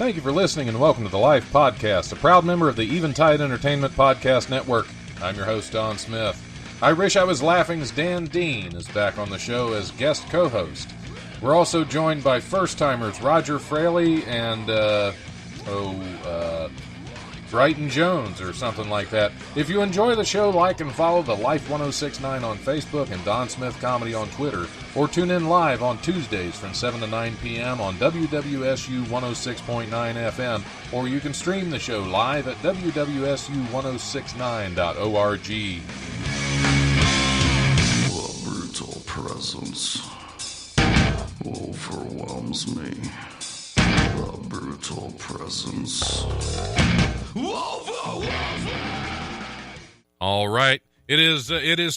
Thank you for listening and welcome to the Life Podcast, a proud member of the Eventide Entertainment Podcast Network. I'm your host, Don Smith. I Wish I Was Laughing's Dan Dean is back on the show as guest co-host. We're also joined by first-timers Roger Fraley and, Brighton Jones or something like that. If you enjoy the show, like and follow the Life 1069 on Facebook and Don Smith Comedy on Twitter, or tune in live on Tuesdays from 7 to 9 p.m. on WWSU 106.9 FM, or you can stream the show live at WWSU1069.org. The brutal presence overwhelms me. The brutal presence. All right. It is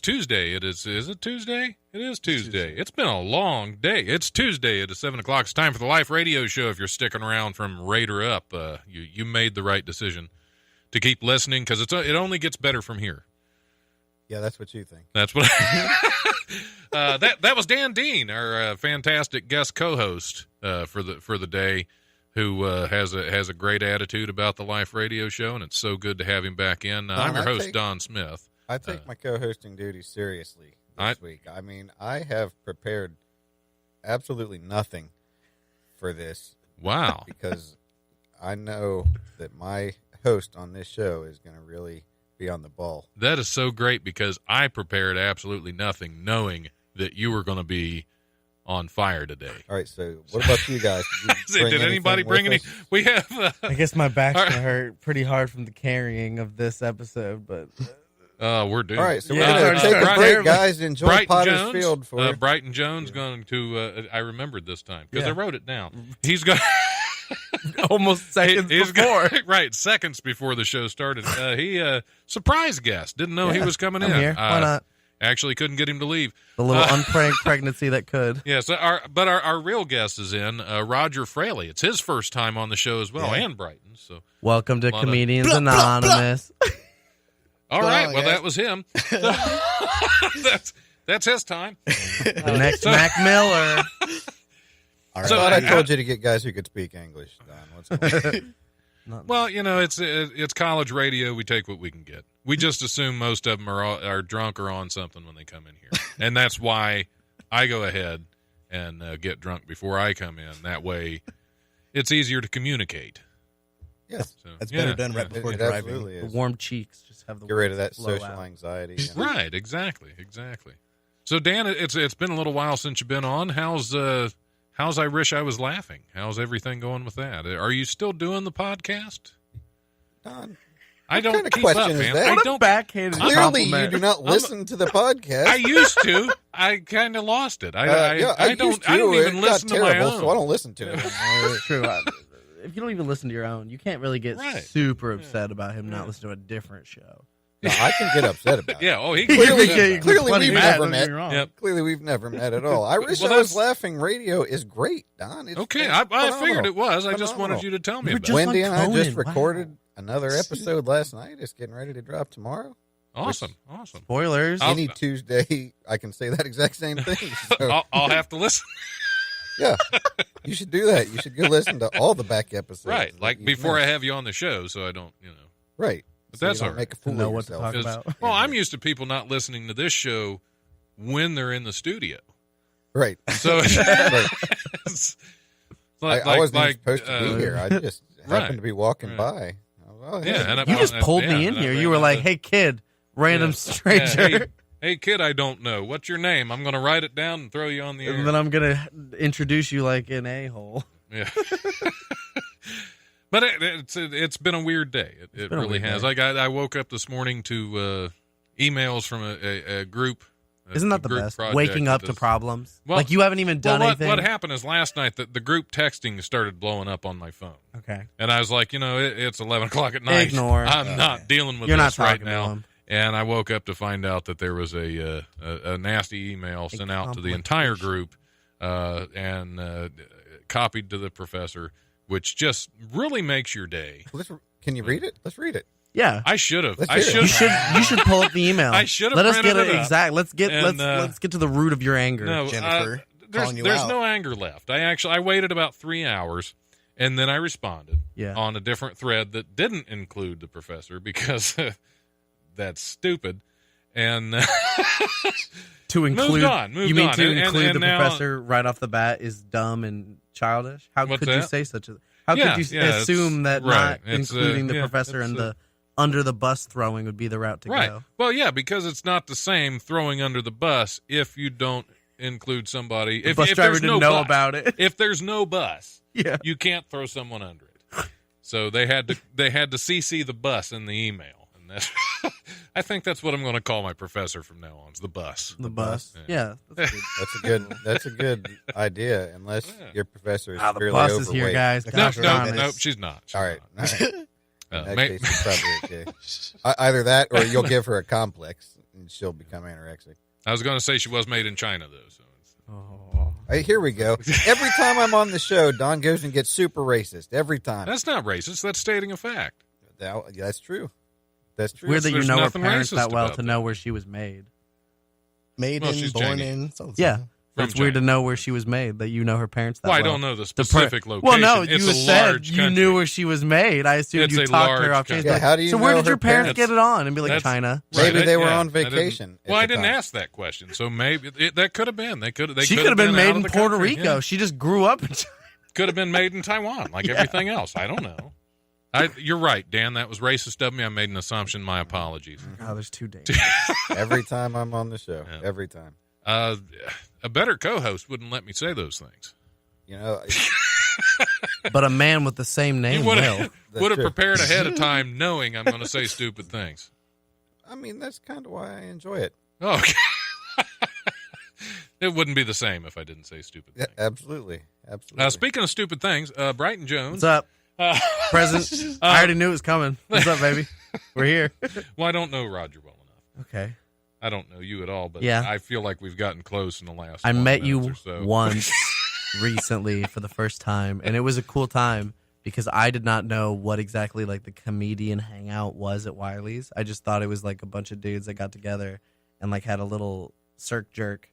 Tuesday. Is it Tuesday? It is Tuesday. It's been a long day. It's Tuesday. It is 7 o'clock. It's time for the Life Radio Show. If you're sticking around from Raider Up, you made the right decision to keep listening because it only gets better from here. Yeah, that's what you think. That's what that was Dan Dean, our fantastic guest co-host for the day, who has a great attitude about the Life Radio Show, and it's so good to have him back in. I'm your host, Don Smith. I take my co-hosting duties seriously this week. I mean, I have prepared absolutely nothing for this. Wow. Because I know that my host on this show is going to really be on the ball. That is so great because I prepared absolutely nothing, knowing that you were going to be on fire today. All right, so what about you guys? Did anybody bring any? We have. I guess my back's going to hurt pretty hard from the carrying of this episode, but. We're doing. All right, so we're going to take a break, guys. Enjoy Brighton Potter's Jones, Field for you. Brighton Jones going to. I remembered this time because I wrote it down. He's going. Almost seconds before. Right, seconds before the show started. He surprise guest. Didn't know he was coming in. Here. Why not? Actually couldn't get him to leave. The little unprank pregnancy that could. Yes, our real guest is in, Roger Fraley. It's his first time on the show as well, and Brighton. So welcome to Comedians Anonymous. All right, well, that was him. That's his time. The next Mac Miller. All right. I told you to get guys who could speak English, Don. What's going on? Well, you know, it's college radio. We take what we can get. We just assume most of them are drunk or on something when they come in here. And that's why I go ahead and get drunk before I come in. That way it's easier to communicate. Yes. So, that's better done right before driving. The warm cheeks. Just have the get rid of that social out. anxiety. You know? Right, exactly. So, Dan, it's been a little while since you've been on. How's I Wish I Was Laughing? How's everything going with that? Are you still doing the podcast? Don, I don't kind of keep question up, is man. that? I don't backhanded Clearly, compliment. you do not listen to the podcast. I used to. I kind of lost it. I don't even listen to my own. So I don't listen to it. It's true. If you don't even listen to your own, you can't really get super upset about him not listening to a different show. No, I can get upset about it. Yeah. Oh, he clearly we've never met. Yep. Clearly, we've never met at all. I Wish I Was Laughing radio is great, Don. It's okay. I figured it was. I just phenomenal. wanted you to tell me about it. Wendy and I just recorded another episode last night. It's getting ready to drop tomorrow. Awesome. Spoilers. Any Tuesday, I can say that exact same thing. So. I'll have to listen. Yeah, you should do that. You should go listen to all the back episodes. Right, like before I have you on the show, so I don't, Right. But so that's you don't all right. make a fool know of what to yourself. talk about. Well, I'm used to people not listening to this show when they're in the studio. Right. So it's I wasn't supposed to be here. I just happened to be walking by. Oh, hey. Yeah, and you just pulled me in here. You were like, "Hey, kid, random stranger." Yeah, hey, kid, I don't know. What's your name? I'm going to write it down and throw you on the air. And then I'm going to introduce you like an a-hole. Yeah. But it's been a weird day. It really has. Like I woke up this morning to emails from a group. Isn't that the best? Waking up to problems. Well, like you haven't even done anything. What happened is last night the group texting started blowing up on my phone. Okay. And I was like, it's 11 o'clock at night. Ignore. I'm not dealing with You're this not right talking now. to him. And I woke up to find out that there was a nasty email sent out to the entire group and copied to the professor, which just really makes your day. Can you read it? Let's read it. Yeah, I should have. You should pull up the email. I should have. Let us get it exact. Let's get to the root of your anger, no, Jennifer. There's no anger left. I waited about 3 hours, And then I responded Yeah. on a different thread that didn't include the professor because that's stupid. And To include, moved you mean on. to And include the now- professor right off the bat is dumb and childish? How What's could you that? say such a? How Yeah, could you yeah, assume that right. not It's, including the yeah, professor it's, and the under the bus throwing would be the route to right. go? Well, yeah, because it's not the same throwing under the bus if you don't include somebody. The if bus driver there's didn't no know bus. about it. If there's no bus, Yeah. you can't throw someone under it. So they had to CC the bus in the email, and that's I think that's what I'm going to call my professor from now on. Is the bus. The bus. Yeah. That's a good idea, unless your professor is The severely bus overweight. is here, guys. No, Gosh no, darn it. Nope, she's not. All right. All right. In that May- case, it's probably okay. Either that, or you'll give her a complex, and she'll become anorexic. I was going to say she was made in China, though. So it's, Oh. Hey, here we go. Every time I'm on the show, Don goes and gets super racist. Every time. that's not racist. That's stating a fact. That's true. That's true. Weird that you There's know her nothing parents racist that well about to that. know where she was made. Made Well, in, she's born Chinese. in. So Yeah. From It's weird to China. know where she was made, that you know her parents that Well, I well. don't know the The specific Well, location. no, It's you a said large you country. knew where she was made. I assumed It's you a talked her large off. Chase. country. Yeah, how do you So where know did your her parents parents? get it on? And be like, That's- China. Maybe they were yeah, on I didn't- vacation at Well, I the didn't time. ask that question, so maybe that could have been. They could. She could have been made out in of the Puerto country, Rico. yeah. She just grew up in China. Could have been made in Taiwan, like Yeah. everything else. I don't know. You're right, Dan. That was racist of me. I made an assumption. My apologies. Oh, there's two days. Every time I'm on the show. Yeah. Every time. A better co-host wouldn't let me say those things. You know, But a man with the same name He would will. have That's true. prepared ahead of time, knowing I'm going to say stupid things. I mean, that's kind of why I enjoy it. Okay. It wouldn't be the same if I didn't say stupid Yeah, things. absolutely. Absolutely. Speaking of stupid things, Brighton Jones. What's up? Uh, Present. I already knew it was coming. What's up, baby? We're here. well, I don't know Roger well enough. Okay. I don't know you at all, but Yeah. I feel like we've gotten close in the last. I 20 met minutes you or so. once recently for the first time, and it was a cool time because I did not know what exactly like the comedian hangout was at Wiley's. I just thought it was like a bunch of dudes that got together and like had a little circ jerk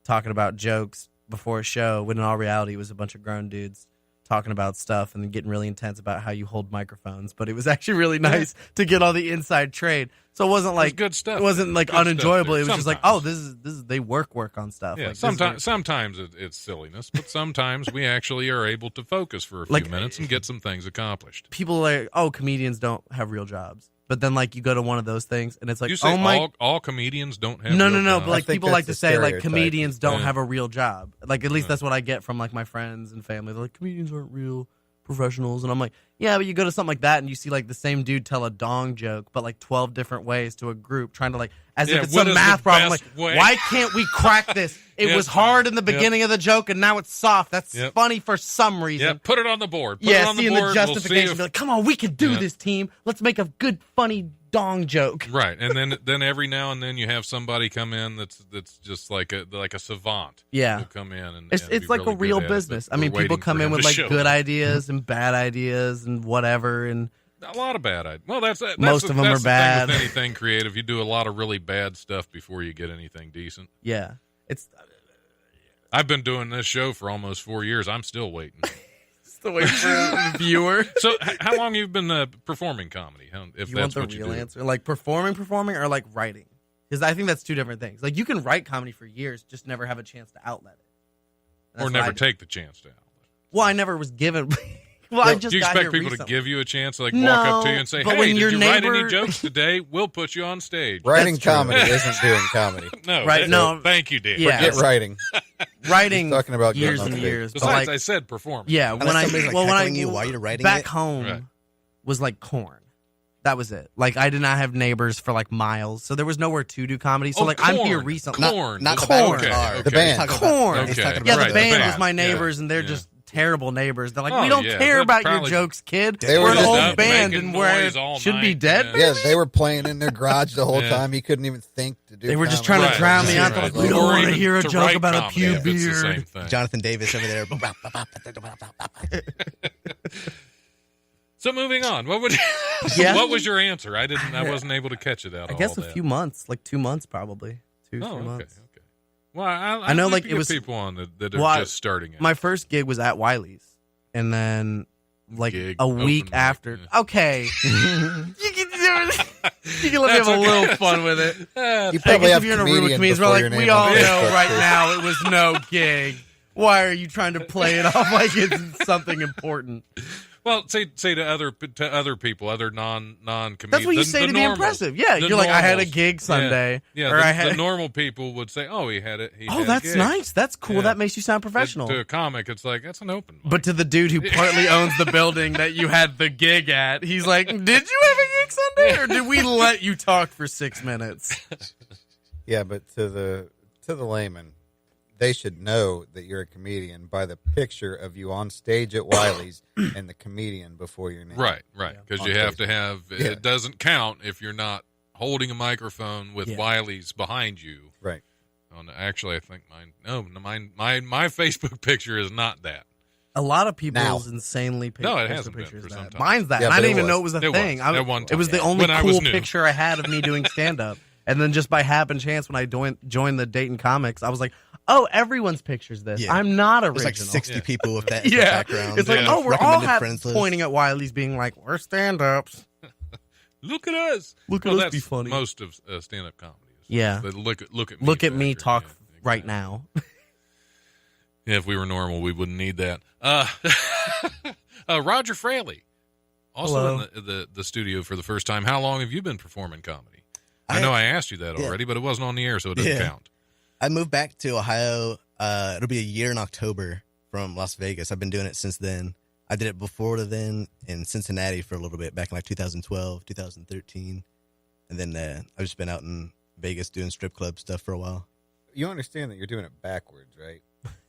talking about jokes before a show, when in all reality it was a bunch of grown dudes talking about stuff and then getting really intense about how you hold microphones. But it was actually really nice to get all the inside trade. So it wasn't like good stuff. It wasn't like Good stuff unenjoyable. there. It was just like, Sometimes. oh, this is they work on stuff. Yeah, Like, this is sometimes it's silliness, but sometimes we actually are able to focus for a few Like- minutes and get some things accomplished. people are like, oh, comedians don't have real jobs. But then like you go to one of those things and it's like, You say oh my, all comedians don't have no, real no. jobs? But like think people like to that's a say like stereotype. comedians don't Yeah. have a real job. Like at least Yeah. that's what I get from like my friends and family. They're like, comedians aren't real professionals, and I'm like, yeah, but you go to something like that and you see like the same dude tell a dong joke, but like 12 different ways to a group, trying to like as Yeah, if it's what some is math the problem. best Like, way? why can't we crack this? It Yep. was hard in the Yep. beginning of the joke, and now it's soft. That's Yep. funny for some reason. Yeah, put it on the board. Put it Yeah, on the seeing board. the We'll see justification, if- be like, come on, we can do Yeah. this, team. Let's make a good, funny dong joke. Right, and then every now and then you have somebody come in that's just like a savant. Yeah. will come in and It's be like really a real good at it, business. but I mean, we're people waiting come for in him with to like show good up. ideas and bad ideas and whatever, and A lot of bad ideas. Well, that's Most of them that's are the thing bad. with anything creative. You do a lot of really bad stuff before you get anything decent. yeah, it's I've been doing this show for almost 4 years. I'm still waiting. the way for the viewer. So, how long you've been performing comedy? If You that's want the what you real do. answer, like performing, or like writing? Because I think that's two different things. Like you can write comedy for years, just never have a chance to outlet it. That's Or what never I do. take the chance to. Well, I never was given. Well, I just Do you got expect here people recently. to give you a chance to walk No, up to you and say, but "Hey, when did your you write neighbor- any jokes today? We'll put you on stage." Writing That's true. comedy isn't doing comedy. No, Right, that- no. Thank you, Dan. Yeah. Get writing. Writing He's talking about years getting and on stage. years. But Besides, like, I said performing. yeah, Unless when I somebody's, like, when I heckling you while you're writing back it. home Right. was like corn. That was it. Like I did not have neighbors for like miles, so there was nowhere to do comedy. So Oh, like I'm Corn. here recently. Corn. Not the Corn. band. Okay, The band. He's talking about- Corn. he's Okay. talking Yeah, about the Right, band the was my band. neighbors, Yeah. and they're Yeah. just terrible neighbors. They're like, Oh, we don't yeah, care they're about probably- your jokes, kid. They We're were an just old band, making and we're noise all should be night, dead. yeah. maybe? Yeah, they were playing in their garage the whole Yeah. time. He couldn't even think to do. They were just comedy. trying to drown me out. They're like, we don't Or want to even hear a joke write about a comedy pew if it's the same beard. thing. Jonathan Davis over there. So moving on, what would Yeah. what was your answer? I wasn't able to catch it out. I guess all a that. few months, like 2 months probably. Two, Oh, 3 okay, months. okay. Well, I know, like like, to it get was- people on that are Well, just starting out. My first gig was at Wiley's, and then like Gig, a week open mic, after. yeah. Okay, you can let me have a little fun with it. You I probably guess have if you're in a room of comedians, we're before like, your name we on all know Facebook, right too. now it was no gig. Why are you trying to play it off like it's something important? Well, say to other people, other non-comedians. That's what you say to be impressive. Yeah, you're like, I had a gig Sunday. Yeah, or the, I had. the normal people would say, "Oh, he had it." Oh, that's nice. That's cool. Yeah. That makes you sound professional. To a comic, it's like that's an open mic. But to the dude who partly owns the building that you had the gig at, he's like, "Did you have a gig Sunday, or did we let you talk for 6 minutes?" Yeah, but to the layman, they should know that you're a comedian by the picture of you on stage at Wiley's and the comedian before your name. right, because you On have to Facebook. have. Yeah. It doesn't count if you're not holding a microphone with Yeah. Wiley's behind you. Right. Actually, I think mine. No, my Facebook picture is not that. A lot of people's Now. insanely No, it post hasn't been pictures for of some that. time. Mine's that. Yeah, and I but didn't it even know it was. was a It thing. was. At one It was the time. only When I was cool new. picture I had of me doing stand up. And then just by happen chance, when I joined the Dayton Comics, I was like, "Oh, everyone's picture's this. Yeah. I'm not There's original." like 60 Yeah. people with that in the Yeah, background. it's like, Yeah. oh, we're all Recommended friends list. pointing at Wiley's, being like, "We're stand-ups." Look at us. Look at Well, us that's be funny. Most of stand-up comedy. Yeah. But look at me. Look at me factor. talk Yeah, right exactly. now. Yeah, if we were normal, we wouldn't need that. Roger Fraley, also Hello. in the studio for the first time. How long have you been performing comedy? I know I asked you that Yeah. already, but it wasn't on the air, so it doesn't Yeah. count. I moved back to Ohio. It'll be a year in October from Las Vegas. I've been doing it since then. I did it before then in Cincinnati for a little bit, back in like 2012, 2013. And then I've just been out in Vegas doing strip club stuff for a while. You understand that you're doing it backwards, right?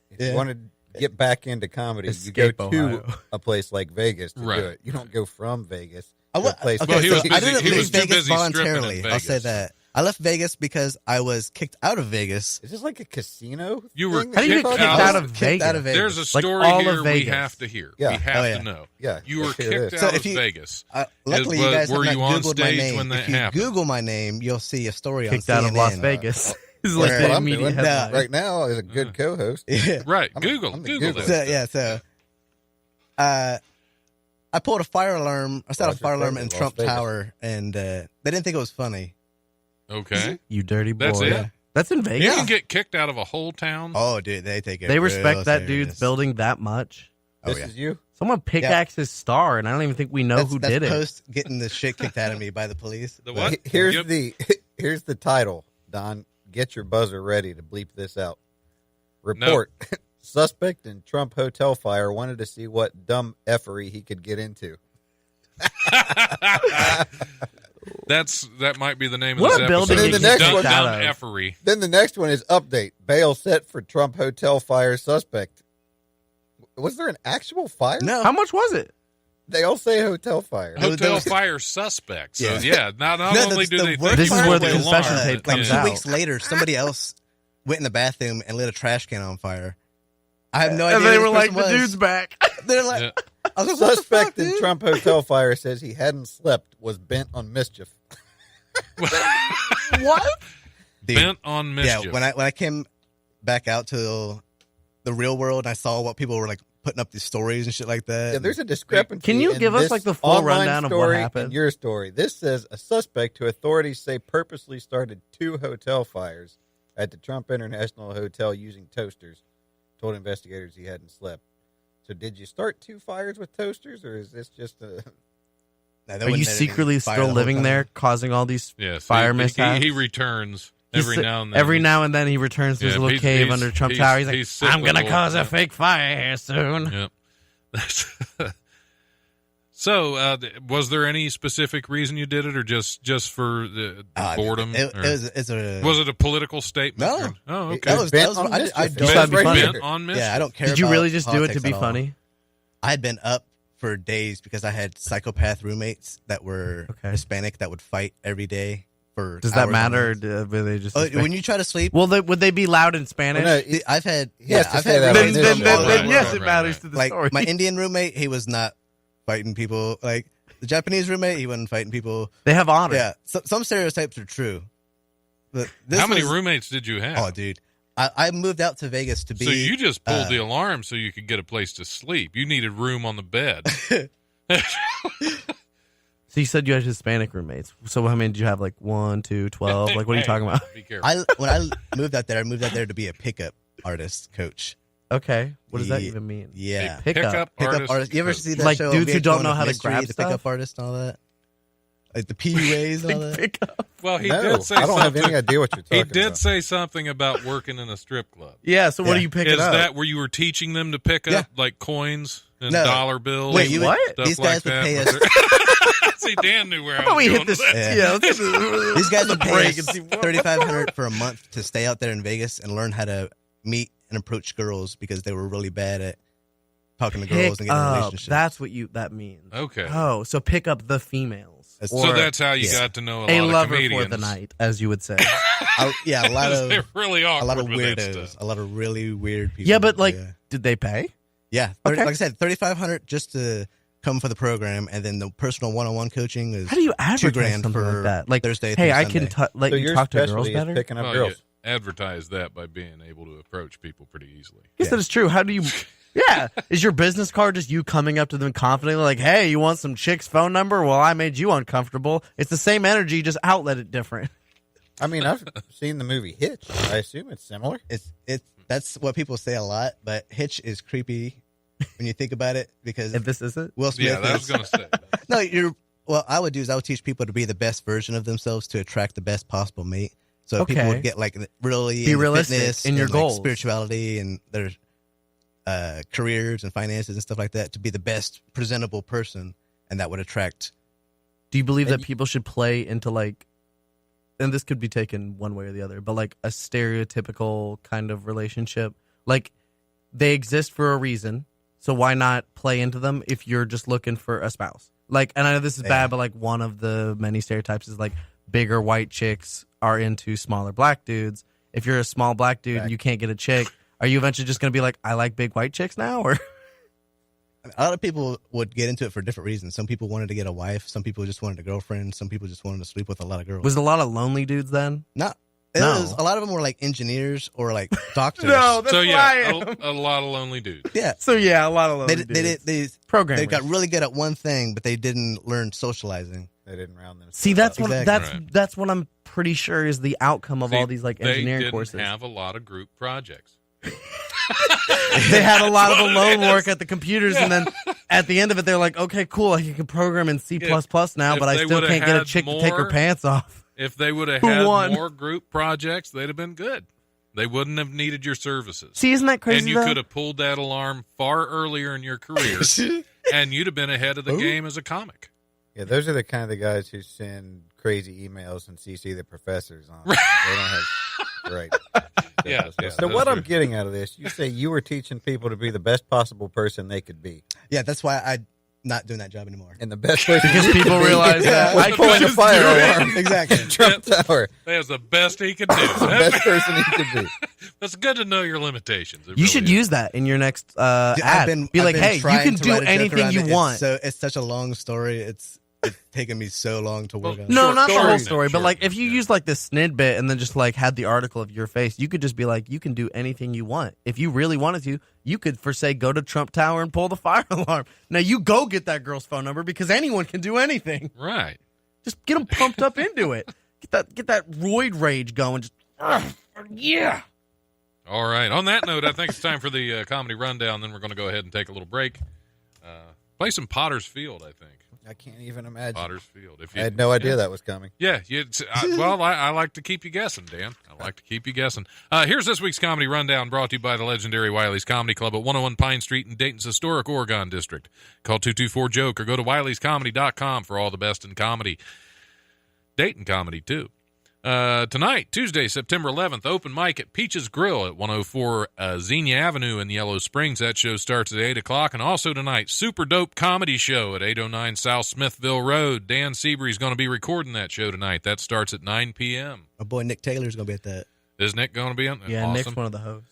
If Yeah. you want to get back into comedy, Escape you go to Ohio. a place like Vegas to Right. do it. You don't go from Vegas I to wa- a place. okay, Well, he so was I busy- didn't he leave was too Vegas busy stripping in voluntarily. I'll say Vegas. that. I left Vegas because I was kicked out of Vegas. Is this like a casino? You were thing How do you you're get talking kicked out out about? of Kicked Vegas? out of Vegas. There's a Like story all of here we Vegas. have to hear. Yeah. We have Oh, yeah. to know. Yeah, You were let's hear kicked this. So out if of you- Vegas. Luckily, Was- you guys were have you not on Googled my stage name. when that If you happened? Google my name, you'll see a story Kicked on out CNN. of Las Vegas. This is like That's the what I'm immediate doing headline. right now as a good co-host. Yeah. Right. I'm Google. the Google Google. this. So I pulled a fire alarm. I set a Roger fire alarm Federer, in Las Trump Vegas. Tower, and they didn't think it was funny. Okay. You dirty boy. That's it? That's in You Vegas. can get kicked out of a whole town. Oh, dude, they take it. They real respect that serious. dude's building that much. Oh This yeah. is you. Someone pickaxed his star, and I don't even think we know That's, who that's did it. post getting the shit kicked out of me by the police. The But- what? Here's Yep. here's the title. Don, get your buzzer ready to bleep this out. Report: Suspect in Trump hotel fire wanted to see what dumb effery he could get into. That might be the name of What this a building episode. to get Dumb, kicked dumb out of. effery. Then the next one is update: bail set for Trump hotel fire suspect. Was there an actual fire? No, How much was it? They all say hotel fire. Oh, Hotel those- fire suspect. So Yeah. yeah, not No, only the do they worst think This is you part where were the was, confession alarmed, tape like comes 2 out. weeks later, somebody else went in the bathroom and lit a trash can on fire. I have no idea. And they who were this like, person the was. dude's back. They're like, Yeah. I was like, what the Suspect fuck, in dude? Trump hotel fire says he hadn't slept, was bent on mischief. What? Dude, Bent on mischief. yeah, when I came back out to the real world, I saw what people were like putting up these stories and shit like that. Yeah, there's a discrepancy. Can you in give us, this like, the full online rundown of what story happened? and your story. This says a suspect who authorities say purposely started 2 hotel fires at the Trump International Hotel using toasters. Told investigators he hadn't slept. So did you start 2 fires with toasters, or is this just a? Nah, they Are you wouldn't let anything secretly fire still the whole living time. there, causing all these Yes, fire he mishaps? returns He's every si- now and then. Every now and then he returns to his Yeah, little he's- cave he's- under Trump he's- Tower. He's like, he's I'm going to cyclical. cause a Yeah. fake fire here soon. Yep. So, was there any specific reason you did it, or just for the boredom? It or- was it a political statement? No. Or- Oh, okay. That was bent what on I mischief. don't. thought it'd be Right funny. here. Bent on mischief. Yeah, I don't care. Did you about really just do it to politics be at all. funny? I had been up for days because I had psychopath roommates that were Okay. Hispanic that would fight every day for. Does that hours on matter? Or end. were they just When you try to sleep, well, would they be loud in Spanish? Well, no, I've had. He has to I've say had that then, on roommates this then, show. then, Right, then yes, right, it right, matters right. to the like story. my Indian roommate, he was not fighting people. Like the Japanese roommate, he wasn't fighting people. They have honor. Yeah, some stereotypes are true. But this How many was- roommates did you have? Oh, dude, I moved out to Vegas to be. So you just pulled the alarm so you could get a place to sleep. You needed room on the bed. So you said you had Hispanic roommates. So how many did you have? Like 1, 2, 12? Like what are you talking about? Be careful. When I moved out there to be a pickup artist coach. Okay. What does that Yeah. even mean? Yeah, A Pickup. pickup artist. You ever see that Like show? dudes who VH1 don't know of how to Mystery, grab the stuff? pickup artist and all that. Like the PUAs and all that. Pickup. Well, he No, did say I don't have something. any idea what you're He talking did about. say something about working in a strip club. Yeah. So what Yeah. are you picking Is up? that where you were teaching them to pick up Yeah. like coins and No. dollar bills? Wait, you would- what? Stuff These guys like would pay that? us. See, Dan knew where I How about was we going hit this? with that. Yeah. Let's hit These guys the would pay break us and see what- $3,500 for a month to stay out there in Vegas and learn how to meet and approach girls because they were really bad at talking to girls and Pick getting up. relationships. That's what that means. Okay. Oh, so pick up the females. That's- So Or that's how you Yeah. got to know a a lot lover of comedians. for the night, as you would say. Yeah, a lot of They're really awkward a lot of with that weirdos, stuff. a lot of really weird people. Yeah, but like, yeah, did they pay? yeah. Okay. Like I said, $3,500 just to come for the program, and then the personal one-on-one coaching is How do you advertise $2,000 something for like that? Like, Thursday hey, through I can Sunday. let So you your talk to girls specialty is better. picking up Well, girls. you advertise that by being able to approach people pretty easily. I guess that is true. How do you? Yeah, is your business card just you coming up to them confidently, like, "Hey, you want some chick's phone number? Well, I made you uncomfortable." It's the same energy, just outlet it different. I mean, I've seen the movie Hitch. I assume it's similar. It's that's what people say a lot, but Hitch is creepy when you think about it because If this isn't, Will Smith. Yeah, that was is- going to say. No, what I would do is I would teach people to be the best version of themselves to attract the best possible mate. So people Okay. would get like really Be into realistic fitness in your and, like, goals. spirituality, and their careers and finances and stuff like that to be the best presentable person, and that would attract. do you believe And that people should play into like? And this could be taken one way or the other, but like a stereotypical kind of relationship, like they exist for a reason. So why not play into them if you're just looking for a spouse? Like, and I know this is Yeah. bad, but like one of the many stereotypes is like bigger white chicks are into smaller black dudes. If you're a small black dude and you can't get a chick, are you eventually just going to be like, I like big white chicks now? Or A lot of people would get into it for different reasons. Some people wanted to get a wife. Some people just wanted a girlfriend. Some people just wanted to sleep with a lot of girls. was it a lot of lonely dudes then? Not. No. A lot of them were like engineers or like doctors. So yeah, a lot of lonely dudes. Yeah. So yeah, a lot of lonely They dudes. did. Programmers. They got really good at one thing, but they didn't learn socializing. They didn't round them. See, that's what Exactly. that's what I'm pretty sure is the outcome of See, all these like they engineering didn't courses. have a lot of group projects. They had a lot of what it alone is. work at the computers, and then at the end of it, they're like, "Okay, cool, I can program in C++ now, If but I they still would've can't get a had chick to take her more- pants off." If they would have Who had won? more group projects, they'd have been good. They wouldn't have needed your services. See, isn't that crazy? And you though? could have pulled that alarm far earlier in your career, and you'd have been ahead of the game as a comic. Yeah, those are the kind of the guys who send crazy emails and CC the professors on. They don't have right. Yeah, yeah, So those what are- I'm getting out of this, you say you were teaching people to be the best possible person they could be, Yeah, that's why I'm not doing that job anymore. and the best person Because you people could be realize that was I pulling could a just fire do it. alarm Exactly. in Trump Tower. That's the best he could do. The best person he could be. That's good to know your limitations. It You really should is. use that in your next ad. Be I've like, been "Hey, you trying can to do write a joke anything around you it. want." So it's such a long story. It's taken me so long to work Well, on. No, Short not the whole story. story, but Short, like if you yeah. use like this snid bit and then just like had the article of your face, you could just be like, you can do anything you want. If you really wanted to, you could, for say, go to Trump Tower and pull the fire alarm. Now you go get that girl's phone number because anyone can do anything. Right. Just get them pumped up into it. Get that roid rage going. Just yeah. All right. On that note, I think it's time for the comedy rundown. Then we're going to go ahead and take a little break. Play some Potter's Field, I think. I can't even imagine. Potter's Field. If I had no idea that was coming. Yeah, I like to keep you guessing, Dan. I like to keep you guessing. Here's this week's comedy rundown brought to you by the legendary Wiley's Comedy Club at 101 Pine Street in Dayton's historic Oregon District. Call 224-JOKE or go to wileyscomedy.com for all the best in comedy. Dayton comedy, too. Tonight, Tuesday, September 11th, open mic at Peach's Grill at 104 Xenia Avenue in Yellow Springs. That show starts at 8 o'clock. And also tonight, Super Dope Comedy Show at 809 South Smithville Road. Dan Seabury's going to be recording that show tonight. That starts at 9 p.m. My boy Nick Taylor's gonna be at that. Is Nick going to be on? Yeah, Awesome. Nick's one of the hosts.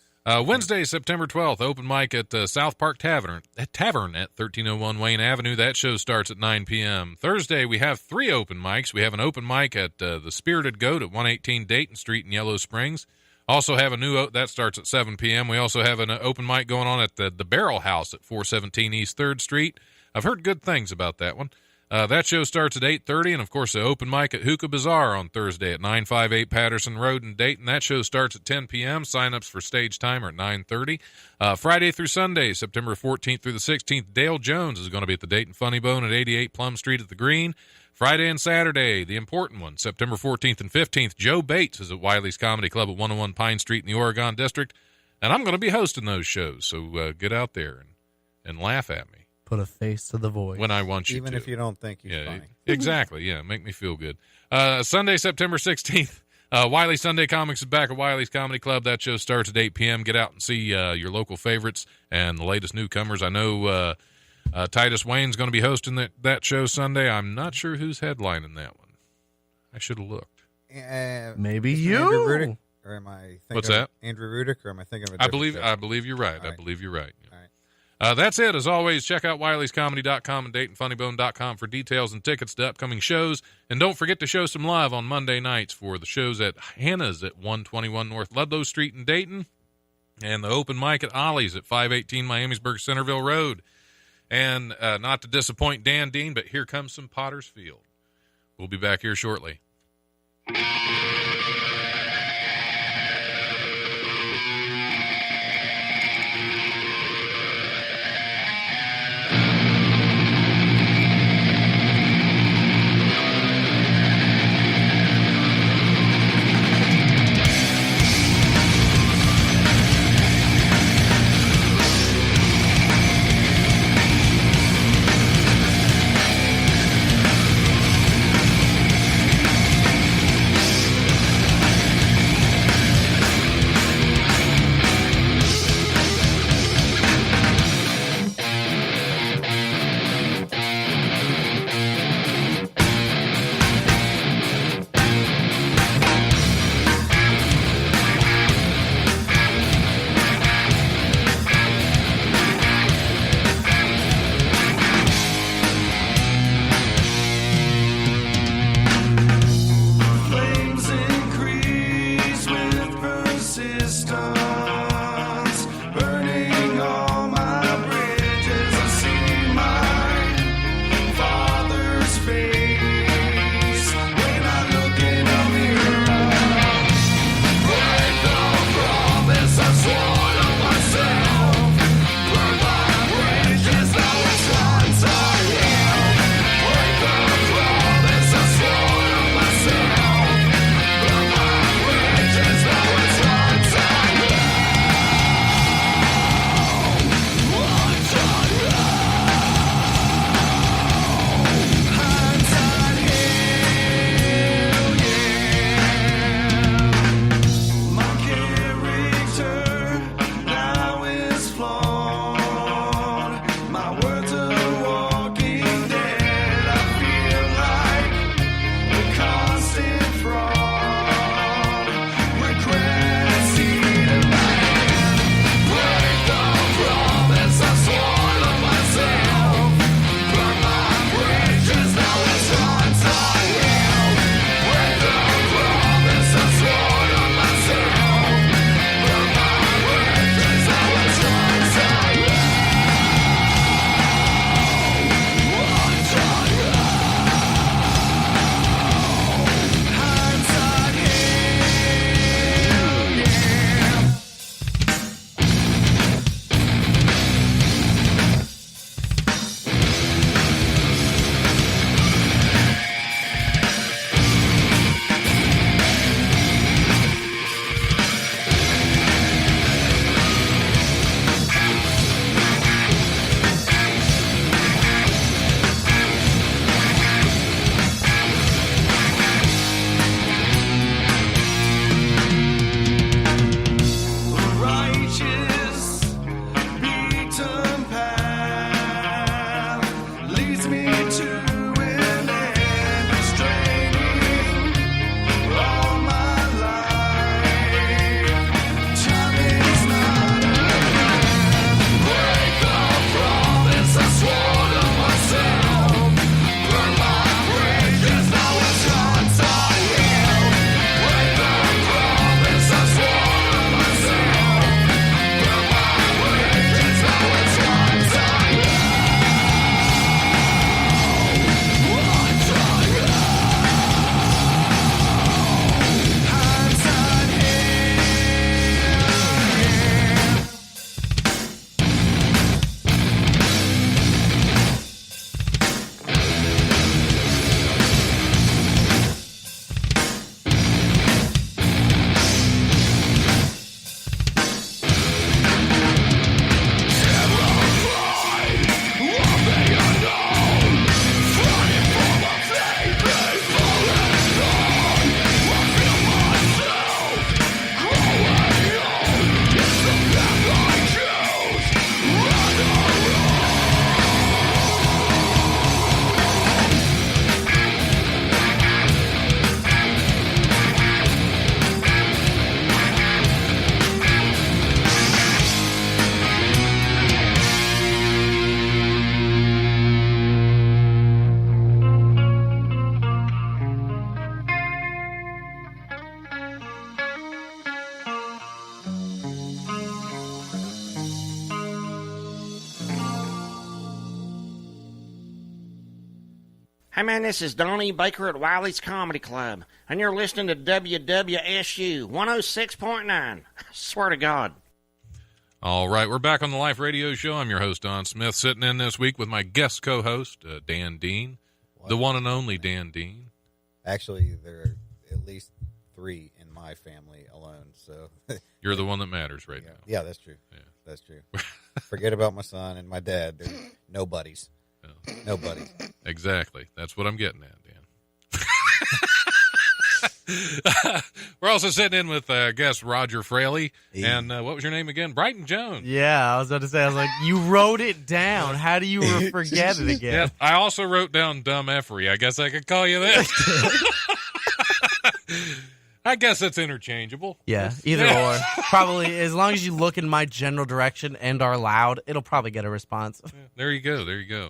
Wednesday, September 12th, open mic at South Park Tavern at 1301 Wayne Avenue. That show starts at 9 p.m. Thursday, we have 3 open mics. We have an open mic at the Spirited Goat at 118 Dayton Street in Yellow Springs. Also have a new, that starts at 7 p.m. We also have an open mic going on at the Barrel House at 417 East 3rd Street. I've heard good things about that one. That show starts at 8:30, and of course the open mic at Hookah Bazaar on Thursday at 958 Patterson Road in Dayton. That show starts at 10 p.m. Sign-ups for stage time are at 9:30. Friday through Sunday, September 14th through the 16th, Dale Jones is going to be at the Dayton Funny Bone at 88 Plum Street at the Green. Friday and Saturday, the important one, September 14th and 15th, Joe Bates is at Wiley's Comedy Club at 101 Pine Street in the Oregon District, and I'm going to be hosting those shows, so get out there and laugh at me. Put a face to the voice. When I want you Even to. if you don't think he's funny. Exactly, yeah. Make me feel good. Sunday, September 16th, Wiley Sunday Comics is back at Wiley's Comedy Club. That show starts at 8 p.m. Get out and see your local favorites and the latest newcomers. I know Titus Wayne's going to be hosting that show Sunday. I'm not sure who's headlining that one. I should have looked. Maybe is it you. Andrew Rudick, or am I thinking What's of that? Andrew Rudick, or am I thinking of a I different show? believe you're right. All right. I believe you're right. All right. That's it. As always, check out Wiley'sComedy.com and DaytonFunnyBone.com for details and tickets to upcoming shows. And don't forget to show some love on Monday nights for the shows at Hannah's at 121 North Ludlow Street in Dayton and the open mic at Ollie's at 518 Miamisburg Centerville Road. And not to disappoint Dan Dean, but here comes some Potter's Field. We'll be back here shortly. Hey man, this is Donnie Baker at Wiley's Comedy Club, and you're listening to WWSU 106.9. I swear to God. All right, we're back on the Life Radio Show. I'm your host, Don Smith, sitting in this week with my guest co-host, Dan Dean, the one and only Dan Dean. Actually, there are at least 3 in my family alone. So You're the one that matters right now. yeah, that's true. Yeah. That's true. Forget about my son and my dad. They're nobodies. Yeah. Nobody. Exactly. That's what I'm getting at, Dan. We're also sitting in with guest Roger Fraley. Hey. And what was your name again? Brighton Jones. Yeah, I was about to say, I was like, you wrote it down. How do you forget it again? Yeah, I also wrote down Dumb Effery. I guess I could call you that. I guess that's interchangeable. Yeah, either or. Probably, as long as you look in my general direction and are loud, it'll probably get a response. There you go. There you go.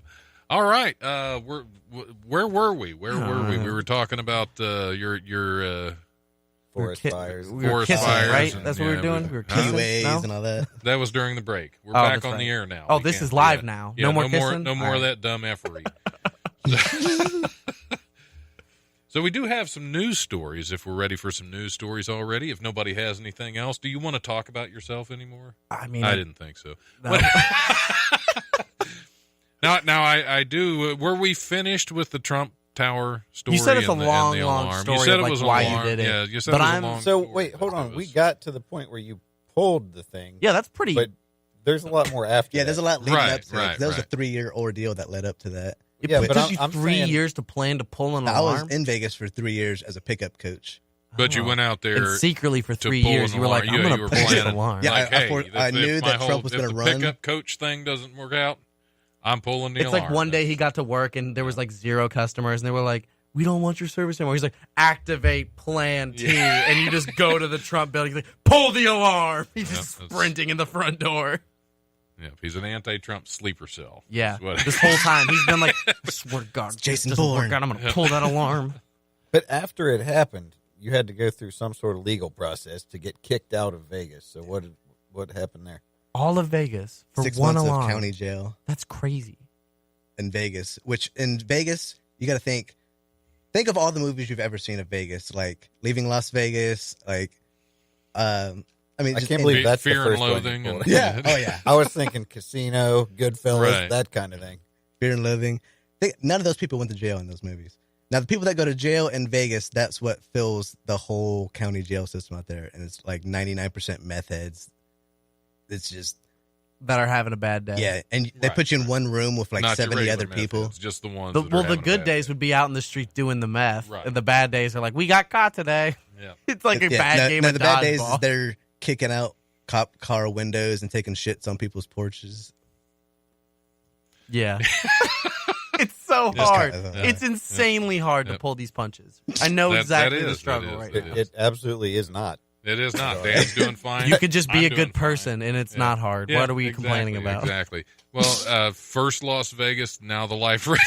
All right. Where were we? Where were we? We were talking about your Forest ki- fires. we were forest kissing, fires. right? and- That's what we were doing? We were kissing? Ways No? and all that. That was during the break. We're Oh, back that's on right. the air now. Oh, We this can't is do live that. now. Yeah, No more no more, kissing? no more All of right. that dumb effery. So we do have some news stories if we're ready for some news stories already. If nobody has anything else, do you want to talk about yourself anymore? I mean, I didn't think so. no. Now I do. Were we finished with the Trump Tower story? You said it's a and the long alarm? story You said of, it like, was why a you long, did it. Yeah, you said But it was I'm- a long So story. wait, hold It on. was- We got to the point where you pulled the thing. Yeah, that's pretty. But there's a lot more after. Yeah, there's a lot leading Right, up to it. right, There was a right. 3-year ordeal that led up to that. It Yeah, took but you I'm 3 saying- years to plan to pull an I was alarm. in Vegas for 3 years as a pickup coach. But you Oh. went out there And secretly for to 3 pull years, an you were like, alarm. I'm Yeah, going you to were pull this planning. alarm. Yeah, Like, I hey, for- I if knew my that whole- Trump was if gonna the run. pickup coach thing doesn't work out, I'm pulling the It's alarm. like one day he got to work and there was like 0 customers and they were like, we don't want your service anymore. He's like, activate plan T. And you just go to the Trump building. He's like, pull the alarm. He's just that's- sprinting in the front door. Yeah, he's an anti-Trump sleeper cell. Yeah. That's what- This whole time he's been like, I swear to God, Jason this doesn't work Bourne. out. I'm going to pull that alarm. But after it happened, you had to go through some sort of legal process to get kicked out of Vegas. So what happened there? All of Vegas for 6 one months alarm. of county jail That's crazy. in Vegas. Which in Vegas, you got to think of all the movies you've ever seen of Vegas, like Leaving Las Vegas, like I mean, I just can't in- believe that's Fear the and first one you Loathing pulled. and- Yeah. Oh yeah. I was thinking Casino, Goodfellas, Right. that kind of thing. Fear and Loathing. None of those people went to jail in those movies. Now, the people that go to jail in Vegas, that's what fills the whole county jail system out there. And it's like 99% meth heads. It's just, That are having a bad day. yeah. And they Right, put you in one room with like Not your 70 regular other people. methods, just the ones. The, that are well, the having a good bad days day. would be out in the street doing the meth. Right. And the bad days are like, we got caught today. Yeah. It's like a Yeah, bad no, game no, of the bad days is dodgeball. they're kicking out cop car windows and taking shits on people's porches. Yeah. It's so Just hard. kind of, It's insanely hard to Yep. pull these punches. I know That exactly the is, that struggle is, right that now. It absolutely is not. It is not. Dan's doing fine. You could just be I'm a doing good fine. person, and it's Yeah. not hard. Yeah, What are we exactly, complaining about? Exactly. Well, first Las Vegas, now the Life Radio.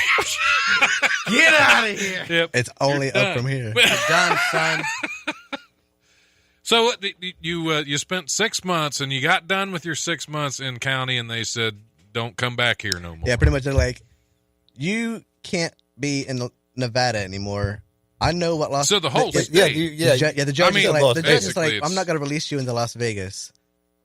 Get out of here. Yep. It's only You're up from here. Done, son. So you spent 6 months and you got done with your 6 months in county, and they said, "Don't come back here no more." Yeah, pretty much. They're like, you can't be in Nevada anymore. I know what Las. So the whole the, state. the judge mean, is like, the judge is basically like, it's- I'm not going to release you into Las Vegas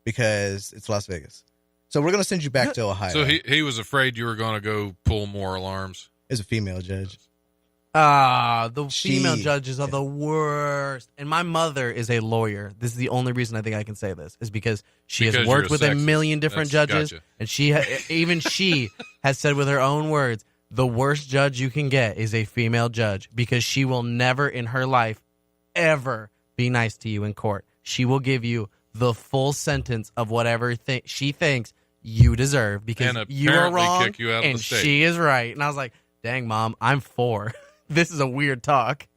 because it's Las Vegas. So we're going to send you back to Ohio. So he was afraid you were going to go pull more alarms. is a female judge. The She- female judges are the worst. And my mother is a lawyer. This is the only reason I think I can say this, is because she Because has you're worked a with a sexist. million different That's- judges, gotcha. and even she has said with her own words, the worst judge you can get is a female judge, because she will never in her life ever be nice to you in court. She will give you the full sentence of whatever she thinks you deserve, because And you are apparently wrong kick you out of and the state. she is right. And I was like, dang, Mom, I'm 4. This is a weird talk.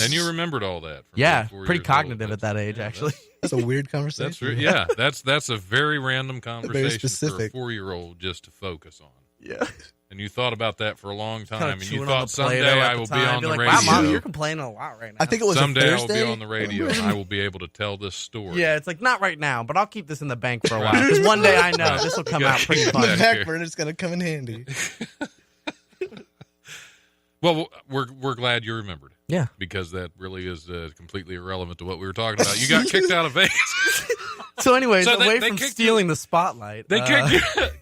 And you remembered all that. From Yeah, 34 pretty years old. cognitive at that age, yeah, actually. That's a weird conversation. That's yeah. That's a very random conversation for a specific. 4-year-old just to focus on. Yeah. And you thought about that for a long time, Kinda and you chewing on thought the Play-Doh someday at I the will be time. on Be the like, radio. wow, Mom, you're complaining a lot right now. I think it was Someday a I will Thursday. be on the radio, and I will be able to tell this story. Yeah, it's like, not right now, but I'll keep this in the bank for a while. Because one day I know this will come out pretty Yeah. fun. The back burner's going to come in handy. Well, we're glad you remembered. Yeah. Because that really is completely irrelevant to what we were talking about. You got kicked out of Vegas. So anyways, So away they from kicked stealing the spotlight. They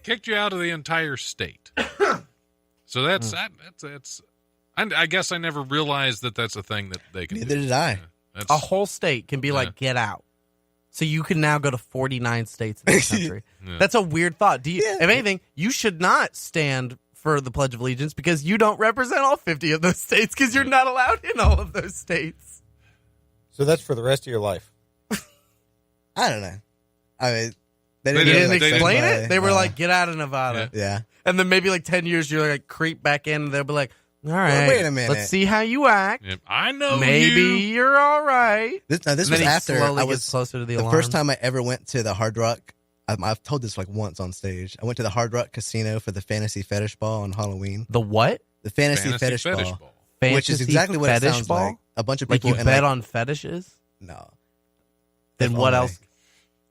kicked you out of the entire state. So that's. I guess I never realized that that's a thing that they can Neither do. did I. That's, a whole state can be like, get out. So you can now go to 49 states in this country. Yeah. That's a weird thought. If anything, you should not stand for the Pledge of Allegiance because you don't represent all 50 of those states because you're not allowed in all of those states. So that's for the rest of your life. I don't know. I mean, They They didn't didn't explain why. it? They were like, get out of Nevada. Yeah. And then maybe like 10 years, you're like, creep back in and they'll be like, all right, wait a minute. let's see how you act. yeah, I know Maybe you. you're all right. This And was then he after slowly I gets was closer to the the alarm. first time I ever went to the Hard Rock. I've told this like once on stage. I went to the Hard Rock Casino for the Fantasy Fetish Ball on Halloween. The what? The Fantasy Fetish Ball, which is Fantasy exactly what it fetish sounds ball? like. A bunch of Like people you in bet like, on fetishes? no. Then If what only. else?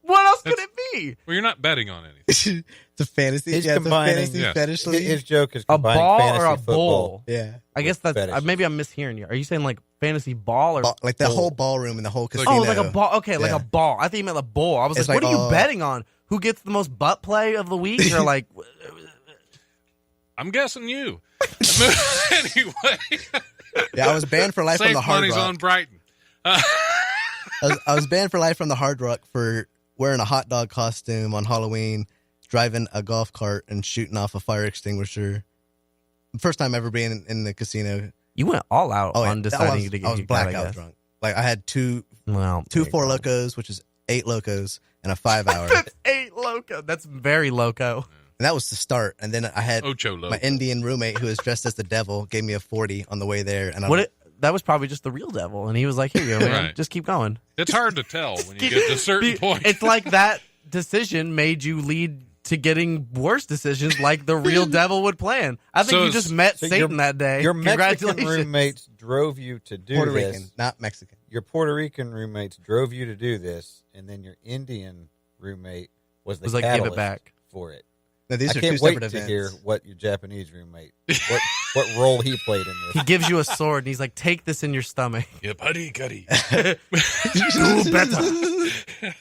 What else could it be? Well, you're not betting on anything. The fantasy, He's the combining- fantasy Yes. fetish His, league. his joke is A combining ball fantasy or a football. bowl? Yeah, I guess that's fetishes. maybe I'm mishearing you. Are you saying like fantasy ball or like the bowl? whole ballroom and the whole casino. Oh, like a ball. Okay, like Yeah. a ball. I think you meant a bowl. I was It's like, what like are you all- betting on? Who gets the most butt play of the week? Or like, I'm guessing you. Anyway, Yeah, I was banned for life from safe the Hard money's Rock. on Brighton. I was banned for life from the Hard Rock for wearing a hot dog costume on Halloween, driving a golf cart, and shooting off a fire extinguisher. First time ever being in the casino. you went all out Oh, yeah. on That deciding to get I was kicked out, I blackout guess. drunk. Like I had two Well, there you 4 go. locos, which is 8 locos, and a 5 hour. That's 8 loco. That's very loco. And that was the start. And then I had Ocho Loco. my Indian roommate who was dressed as the devil gave me a 40 on the way there. And That was probably just the real devil, and he was like, "Here you go, man. Right. Just keep going." It's hard to tell when you get to certain points. It's like that decision made you lead to getting worse decisions, like the real devil would plan. I think So you just met So Satan that day. Your Mexican Congratulations. roommates drove you to do Puerto this. Rican, not Mexican. Your Puerto Rican roommates drove you to do this, and then your Indian roommate was the Was like, give it catalyst back. for it. No, these I are can't two wait separate to events. hear what your Japanese roommate, what role he played in He this. gives you a sword, and he's like, "Take this in your stomach." Yeah, buddy, gutty. Do better.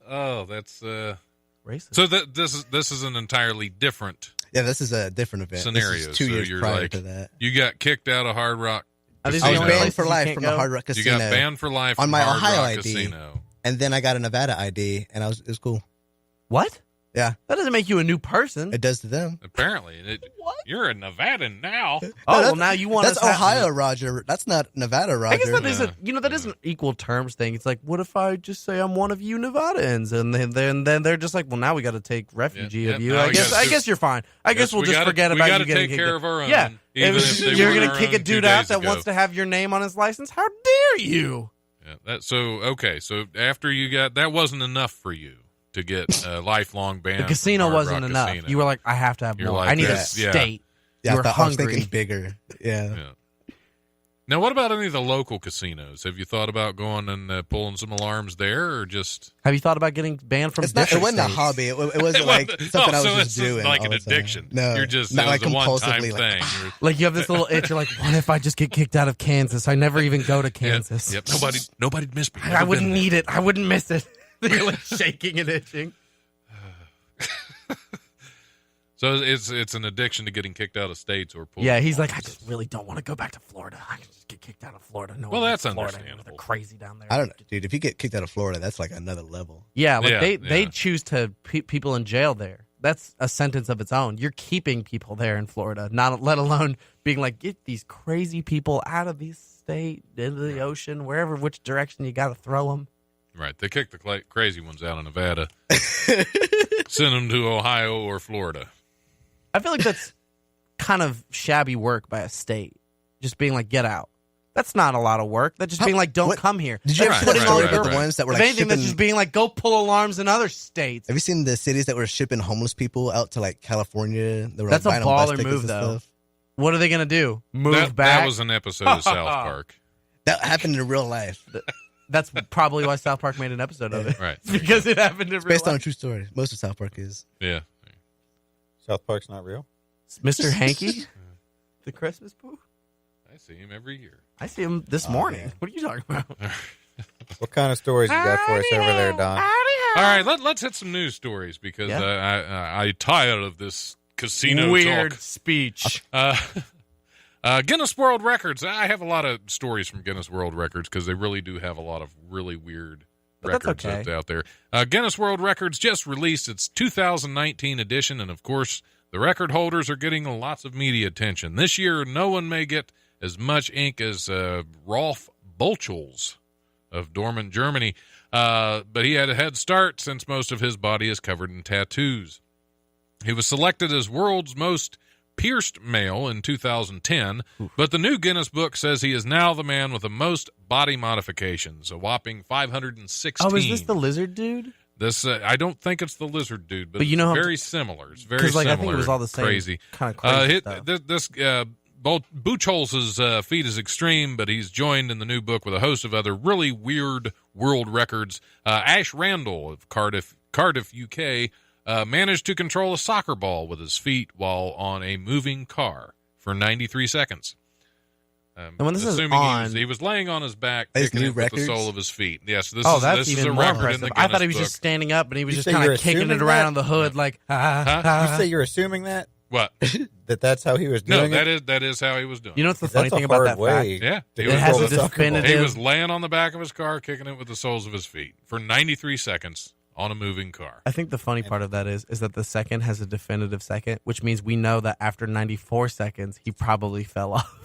Oh, that's Racist. so. This is an entirely different Yeah, this is a different event. scenario. This is 2 so years you're prior like, to that. you got kicked out of Hard Rock. Are these I the was only banned places for you life can't from go? the Hard Rock You Casino. got banned for life on from my Hard Ohio Rock ID. Casino. And then I got a Nevada ID, and it was cool. What? Yeah, That doesn't make you a new person. it does to them. Apparently, you're a Nevadan now. Oh, well, now you want That's us to have- Ohio, Roger. That's not Nevada, Roger. I guess that Yeah. isn't, that is an equal terms thing. It's like, what if I just say I'm one of you Nevadans, and then they're just like, well, now we got to take refugee Yeah, of you. now I we guess gotta- you're fine. I guess we'll we just gotta- forget we about gotta you getting take kicked care out. of our own, Yeah, even if they you're weren't gonna our kick a own 2 dude out days that ago. wants to have your name on his license. How dare you? Yeah, so after you got that wasn't enough for you to get a lifelong ban. The casino from Hard wasn't Rock enough. Casino. You were like, I have to have You're more. like I need a this, yeah. state. Yeah, you I were thought I was hungry. thinking bigger. Yeah. Yeah. Now, what about any of the local casinos? Have you thought about going and pulling some alarms there, or just? Have you thought about getting banned from It's not, it different wasn't a states? hobby. It wasn't like something I was so just it's doing. like all an the time. addiction. No, You're just not it like was a one-time compulsively. Like, thing. You're- Like you have this little itch. You're like, what if I just get kicked out of Kansas? I never even go to Kansas. Yep. Nobody'd miss me. I Never wouldn't been need it. I wouldn't miss it. You're like shaking and itching. So it's an addiction to getting kicked out of states or pulled. Yeah, he's like, I just really don't want to go back to Florida. I can just get kicked out of Florida. No, Well, one that's likes Florida. understandable. They're crazy down there. I don't know, dude. If you get kicked out of Florida, that's like another level. Yeah, like Yeah, they yeah. choose to people in jail there. That's a sentence of its own. You're keeping people there in Florida, not let alone being like, get these crazy people out of the state, into the ocean, wherever, which direction you got to throw them. Right. They kick the crazy ones out of Nevada, send them to Ohio or Florida. I feel like that's kind of shabby work by a state. Just being like, get out. That's not a lot of work. That's just being like, don't what- come here. Did you ever That's see Right, the putting story all about your- the ones that were If like anything, that's shipping? just being like, go pull alarms in other states. Have you seen the cities that were shipping homeless people out to like California? They were, That's like, a buying them bus baller tickets move, and though. stuff. What are they going to do? Move That back? was an episode of South Park. That happened in real life. That's probably why South Park made an episode of it. Right. Because it happened in real Based on a life. true story. Most of South Park is. Yeah. South Park's not real. Mr. Hanky? The Christmas Pooh? I see him every year. I see him this morning. man. What are you talking about? What kind of stories you got for us over there, Don? All right, let's hit some news stories because I tired of this casino Weird talk. speech. Guinness World Records. I have a lot of stories from Guinness World Records because they really do have a lot of really weird But that's records okay. out there. Guinness World Records just released its 2019 edition, and of course, the record holders are getting lots of media attention. This year, no one may get as much ink as Rolf Bolchels of Dortmund, Germany, but he had a head start since most of his body is covered in tattoos. He was selected as world's most pierced male in 2010, but the new Guinness book says he is now the man with the most body modifications, a whopping 516. Oh, is this the lizard dude? This I don't think it's the lizard dude, but But you know it's how- very similar. It's very 'Cause, similar. I think it was all the same Crazy. kind of crazy stuff. This Buchholz's feat is extreme, but he's joined in the new book with a host of other really weird world records. Ash Randall of Cardiff, UK, managed to control a soccer ball with his feet while on a moving car for 93 seconds. And when this is assuming on- he was laying on his back, These kicking new it with the records? sole of his feet. Yes, this That's is even a more record in impressive. the I thought he Guinness was just book. standing up and he was You just say kind you're of kicking it assuming around that? the hood like, You say you're assuming that What? that's how he was No, doing it. that is how he was doing. You know what's the That's funny a thing about hard that way. fact? Yeah, to he It was, has control a a soccer ball. definitive- he was laying on the back of his car, kicking it with the soles of his feet for 93 seconds on a moving car. I think the funny part of that is that the second has a definitive second, which means we know that after 94 seconds, he probably fell off.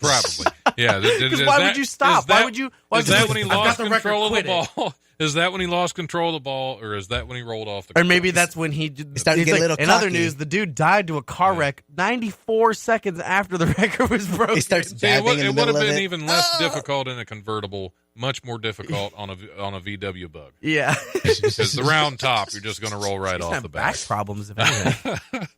Probably, yeah. Because why would you stop? Why would you? Why Is would you that just- when he I've got lost the record, control of the quit it. ball? Is that when he lost control of the ball, or is that when he rolled off the car? Or maybe that's when he started to get a little in other cocky. news, the dude died to a car wreck 94 seconds after the record was broken. He starts See, it jabbing would in the have middle of been it. even less difficult in a convertible, much more difficult on a VW Bug. Yeah. Because the round top, you're just going to roll right He's off had the back back. problems, if anything.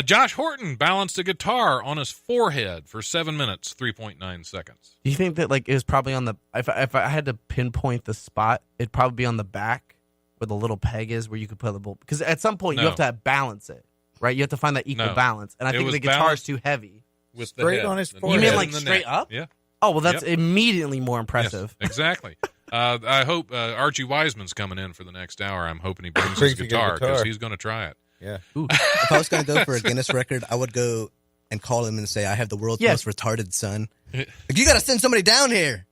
Josh Horton balanced a guitar on his forehead for 7 minutes, 3.9 seconds. Do you think that like it was probably on the if I had to pinpoint the spot, it'd probably be on the back where the little peg is, where you could put the ball? Because at some point you No. have to balance it, right? You have to find that equal No. balance, and I It think was the guitar is balanced- too heavy. With the Straight head. on his The forehead. You mean head like and the straight neck. up? Yeah. Oh well, that's Yep. immediately more impressive. Yes, exactly. I hope Archie Wiseman's coming in for the next hour. I'm hoping he brings his Brings a good guitar because guitar. he's going to try it. Yeah. If I was going to go for a Guinness record, I would go and call him and say, I have the world's Yes. most retarded son. Like, you got to send somebody down here.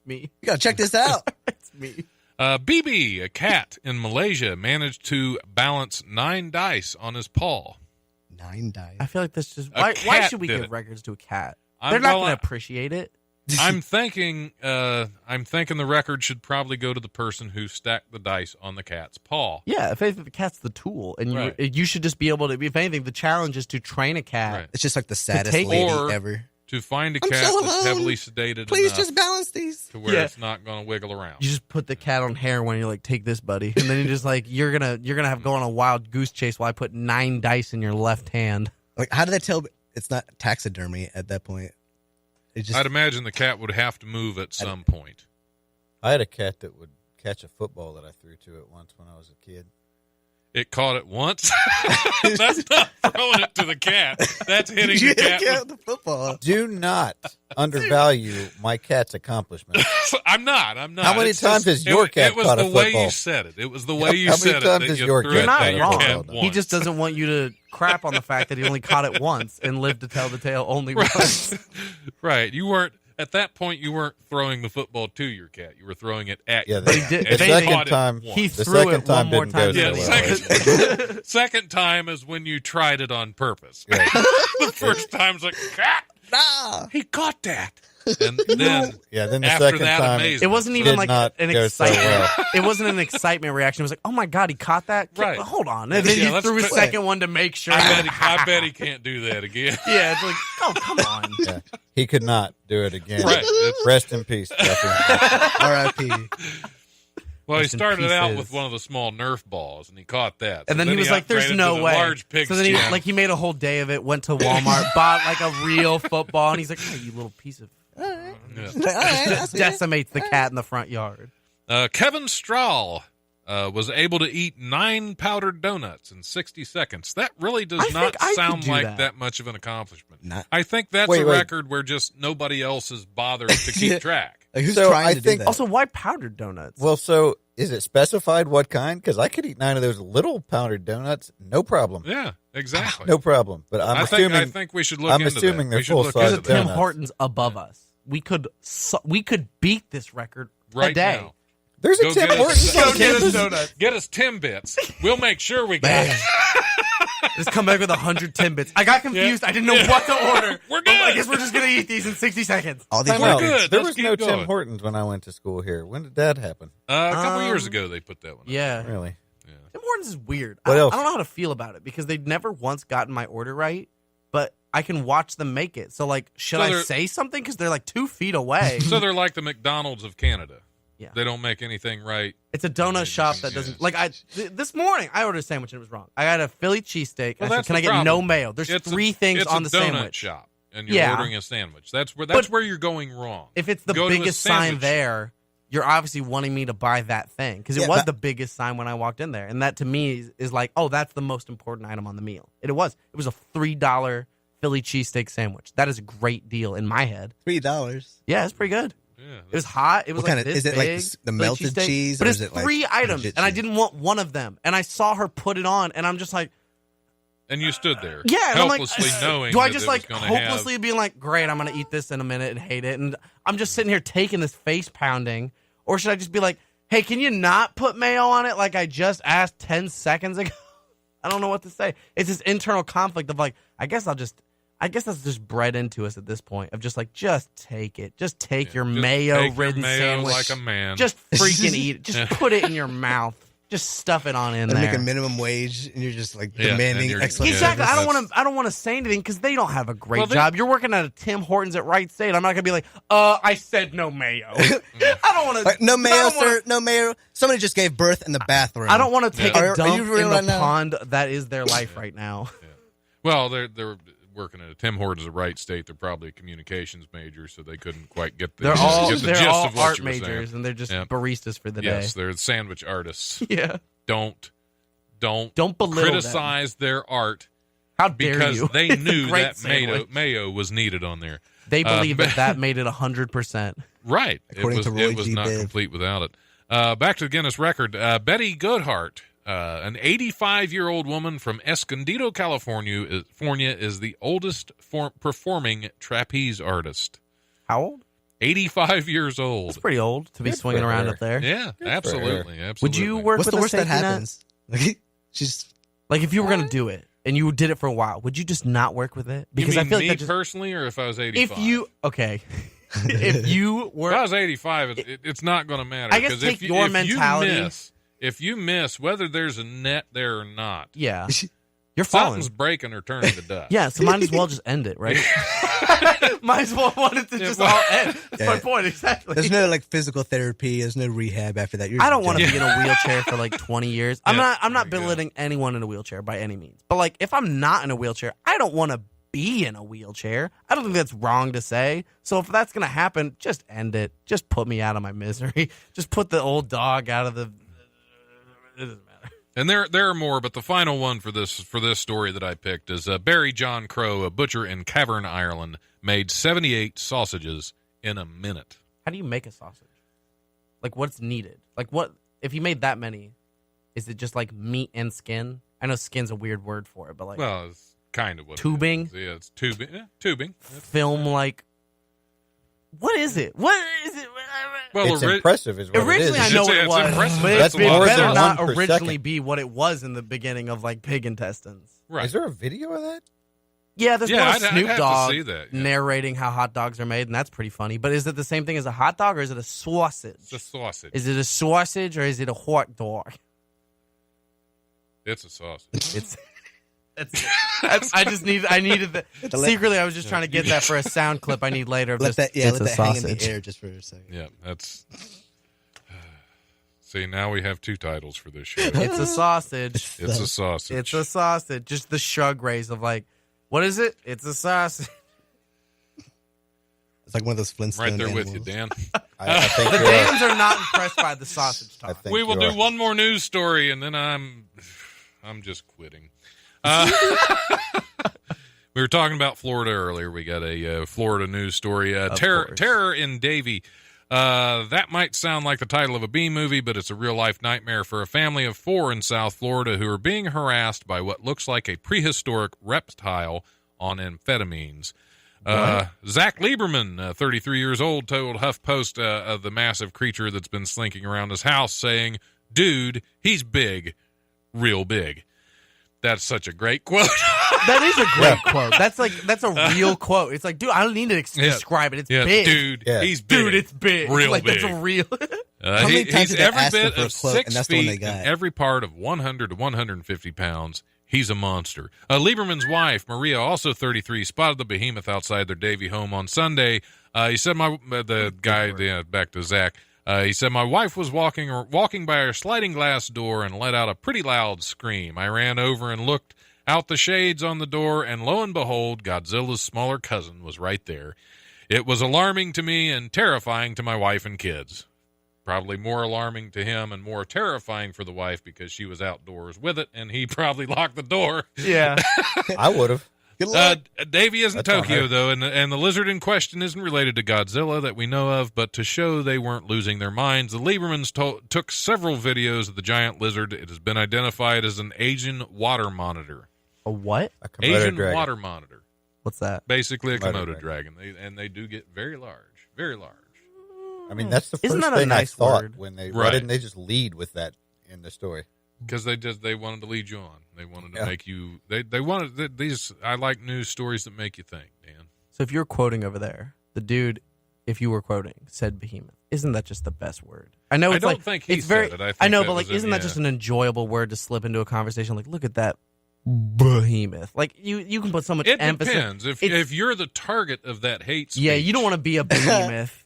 Me, You got to check this out. it's me. BB, a cat in Malaysia, managed to balance 9 dice on his paw. 9 dice. I feel like that's just A why cat should we did give it. records to a cat? I'm They're not well, going to appreciate it. I'm thinking the record should probably go to the person who stacked the dice on the cat's paw. Yeah, if anything, the cat's the tool, and Right. you should just be able to. If anything, the challenge is to train a cat. Right. It's just like the saddest take- lady Or- ever. To find a I'm cat so that's alone. heavily sedated Please enough just balance these. to where Yeah. it's not going to wiggle around. You just put the cat on heroin. You're like, take this, buddy, and then you're just like, you're gonna have to go on a wild goose chase while I put 9 dice in your left hand. Like, how do they tell it's not taxidermy at that point? It just I'd imagine the cat would have to move at some point. I had a cat that would catch a football that I threw to it once when I was a kid. It caught it once. That's not throwing it to the cat. That's hitting you the cat. count the football. Do not undervalue my cat's accomplishments. I'm not. How many times has your cat It was caught a the way football? you said it. It was the way you How many said times it. has That your threw cat it You're not to caught a your wrong. cat football? He once. just doesn't want you to crap on the fact that he only caught it once and lived to tell the tale only once. Right. You weren't at that point. You weren't throwing the football to your cat. You were throwing it at. Yeah, your the, he cat. did- the And if he anything, caught second it time, once. He the threw it second time one more didn't time go Yeah, than so he well. second time is when you tried it on purpose. Right. The first time's like, cat, Ah! he caught that. And then Yeah, then the after second that time, amazement. It wasn't even Did like not an go so excitement. well. It wasn't an excitement reaction. It was like, oh my god, he caught that. Right. Hold on, and then Yeah, you let's threw a put- second one to make sure. I bet he can't do that again. Yeah, it's like, oh come on. yeah, he could not do it again. Right. It's- Rest in peace, Jeffrey. R.I.P. Well, he Rest in started out pieces. with one of the small Nerf balls, and he caught that. And then he was like, "There's upgraded no to the way." Large pig So then he skin. he made a whole day of it. Went to Walmart, bought like a real football, and he's like, "Oh, you little piece of." Yeah. All right, I see it. Decimates the cat in the front yard. Kevin Strahl was able to eat 9 powdered donuts in 60 seconds. That really does I not think I could sound do like that. much of an accomplishment. Not- I think that's Wait, a wait. record where just nobody else has bothered to keep track. Like, who's So trying I to think- do that? Also, why powdered donuts? Well, so is it specified what kind? Because I could eat 9 of those little powdered donuts, no problem. Yeah, exactly. No problem. But I'm I assuming think we should look I'm into assuming that. they're We should look full-size into Tim that donuts. Hortons above us. We could beat this record right today. now. there's a Go Tim get us- Hortons go on get us campus. Get us Timbits. We'll make sure we got it. Just come back with 100 Timbits. I got confused. I didn't know what to order. We're I'm like, I good. guess we're just gonna eat these in 60 seconds. All these Time out. good. There Let's was keep no going. Tim Hortons when I went to school here. When did that happen? A couple years ago, they put that one. up. Yeah. Really? Tim Hortons is weird. What I else? don't know how to feel about it because they've never once gotten my order right, but I can watch them make it. So, like, should So I they're- say something? Because they're like 2 feet away. So they're like the McDonald's of Canada. Yeah. They don't make anything right. It's a donut shop that doesn't like. This morning I ordered a sandwich and it was wrong. I got a Philly cheesesteak. Well, I said, that's "Can the I get problem. no mayo?" There's It's 3 things it's on a the donut sandwich. shop, and you're Yeah. ordering a sandwich. That's where But- you're going wrong. If it's the Go to a biggest sign sandwich there, you're obviously wanting me to buy that thing because it Yeah, was but- the biggest sign when I walked in there, and that to me is like, oh, that's the most important item on the meal. It was. It was a $3 Philly cheesesteak sandwich. That is a great deal in my head. $3. Yeah, it's pretty good. Yeah. It was hot. It was What like kind of- this is it like big, the Philly melted cheesesteak. cheese, But or it's is it like 3 items, legit and I cheese? didn't want one of them. And I saw her put it on, and I'm just like, And you stood there, yeah, and I'm like, helplessly knowing. do I that just it was like gonna hopelessly being like, great, I'm gonna eat this in a minute and hate it, and I'm just sitting here taking this face pounding, or should I just be like, hey, can you not put mayo on it like I just asked 10 seconds ago? I don't know what to say. It's this internal conflict of like, I guess that's just bred into us at this point of just like, just take it, just take your Just mayo-ridden take your mayo sandwich, like a man. just freaking eat it, just put it in your mouth, just stuff it on in They're there. making minimum wage, and you're just like Yeah, demanding and you're- excellent Exactly. service. I don't want to say anything because they don't have a great Well, they- job. You're working at a Tim Hortons at Wright State. I'm not gonna be like, I said no mayo. I don't want to. Like, no mayo, sir. No mayo. Somebody just gave birth in the bathroom. I don't want to take Yeah. a Are dump you really in the right now? pond that is their life right now. Well, they're working at a Tim Hortons at Wright State. They're probably a communications major, so they couldn't quite get the, They're all get the they're gist all of what art you were saying. majors and they're just Yeah. baristas for the Yes, day. they're sandwich artists. Yeah. Don't Don't belittle criticize their art How dare because you? they It's a knew great that sandwich. mayo was needed on there. They believe but- that made it 100%. Right. According it to was, Roy it was G. not Biv. complete without it. Back to the Guinness record. Betty Goodhart, an 85-year-old woman from Escondido, California, is the oldest performing trapeze artist. How old? 85 years old. That's pretty old to be Good swinging for around her. up there. Yeah, absolutely. Absolutely. Would you work What's with the a worst that safety net? happens? She's Like if you were gonna do it and you did it for a while, would you just not work with it? You Because mean I feel like me that just, personally, or if I was 85? if you if you If were I was 85, it's not going to matter. I guess 'cause take if your if mentality- if you miss, whether there's a net there or not, yeah, you're falling. something's breaking or turning to dust. Yeah, so might as well just end it, right? might as well want it to just well- all end. That's my Yeah. point exactly. there's no like physical therapy. There's no rehab after that. You're I don't want to done. be in a wheelchair for like 20 years. I'm Yeah, not there you go. belittling anyone in a wheelchair by any means. But like if I'm not in a wheelchair, I don't want to be in a wheelchair. I don't think that's wrong to say. So if that's going to happen, just end it. Just put me out of my misery. Just put the old dog out of the it doesn't matter. And there are more, but the final one for this story that I picked is Barry John Crow, a butcher in Cavern, Ireland, made 78 sausages in a minute. How do you make a sausage? Like what's needed? Like what if you made that many? Is it just like meat and skin? I know skin's a weird word for it, but like Well, it's kind of what Tubing? It is. Yeah, it's tubing. Yeah, tubing. film like what is it? What is it? Well, It's impressive, is what Originally, it I is. know It's- what it it's was, impressive. but That's it more better than not one per originally second. be what it was in the beginning of like pig intestines. right. Is there a video of that? Yeah, there's Yeah, one of I'd Snoop have to Dogg see that, yeah. narrating how hot dogs are made, and that's pretty funny. But is it the same thing as a hot dog, or is it a sausage? It's a sausage. Is it a sausage, or is it a hot dog? It's a sausage. I needed that. Secretly, I was just trying to get that for a sound clip I need later. Of Let just, that it's let a that hang in sausage. the air just for a second. Yeah, that's. See, now we have two titles for this show. It's a sausage. It's a sausage. It's a sausage. Just the shrug raise of like, what is it? It's a sausage. It's like one of those Flintstone right there with you, animals. Dan. I think The you are. Dams are not impressed by the sausage I talk. think We will you do are. one more news story, and then I'm just quitting. We were talking about Florida earlier. We got a Florida news story. Terror in Davie. That might sound like the title of a B movie, but it's a real-life nightmare for a family of 4 in South Florida who are being harassed by what looks like a prehistoric reptile on amphetamines. Zach Lieberman, 33 years old, told HuffPost of the massive creature that's been slinking around his house, saying, "Dude, he's big, real big." That's such a great quote. That is a great quote. That's a real quote. It's like, dude, I don't need to describe it. It's big. Dude, Yeah. he's big. Dude, it's big. Real like, big. That's a real. How many times He's did they every ask him bit for a of quote, 6 and that's the one feet they got? and every part of 100 to 150 pounds. He's a monster. Lieberman's wife, Maria, also 33, spotted the behemoth outside their Davie home on Sunday. He said, back to Zach, he said, my wife was walking by our sliding glass door and let out a pretty loud scream. I ran over and looked out the shades on the door, and lo and behold, Godzilla's smaller cousin was right there. It was alarming to me and terrifying to my wife and kids. Probably more alarming to him and more terrifying for the wife because she was outdoors with it, and he probably locked the door. Yeah. I would have. Good luck. Davie isn't That's on Tokyo, her. though, and the lizard in question isn't related to Godzilla that we know of, but to show they weren't losing their minds, the Liebermans took several videos of the giant lizard. It has been identified as an Asian water monitor. A what? A Komodo Asian dragon. water monitor. What's that? Basically a Komodo Komodo dragon. They do get very large. Very large. I mean, that's the Isn't first that a thing nice I thought word? when they. Right. Why didn't they just lead with that in the story? Because they wanted to lead you on. They wanted to Yeah. make you. They wanted these. I like news stories that make you think, Dan. So if you're quoting over there, the dude, if you were quoting, said behemoth. Isn't that just the best word? I know I it's don't like think he it's said very. it. I think I know, that but was like, isn't that just an enjoyable word to slip into a conversation? Like, look at that behemoth. Like you can put so much It emphasis. depends. It's- If you're the target of that hate speech. Yeah, you don't want to be a behemoth,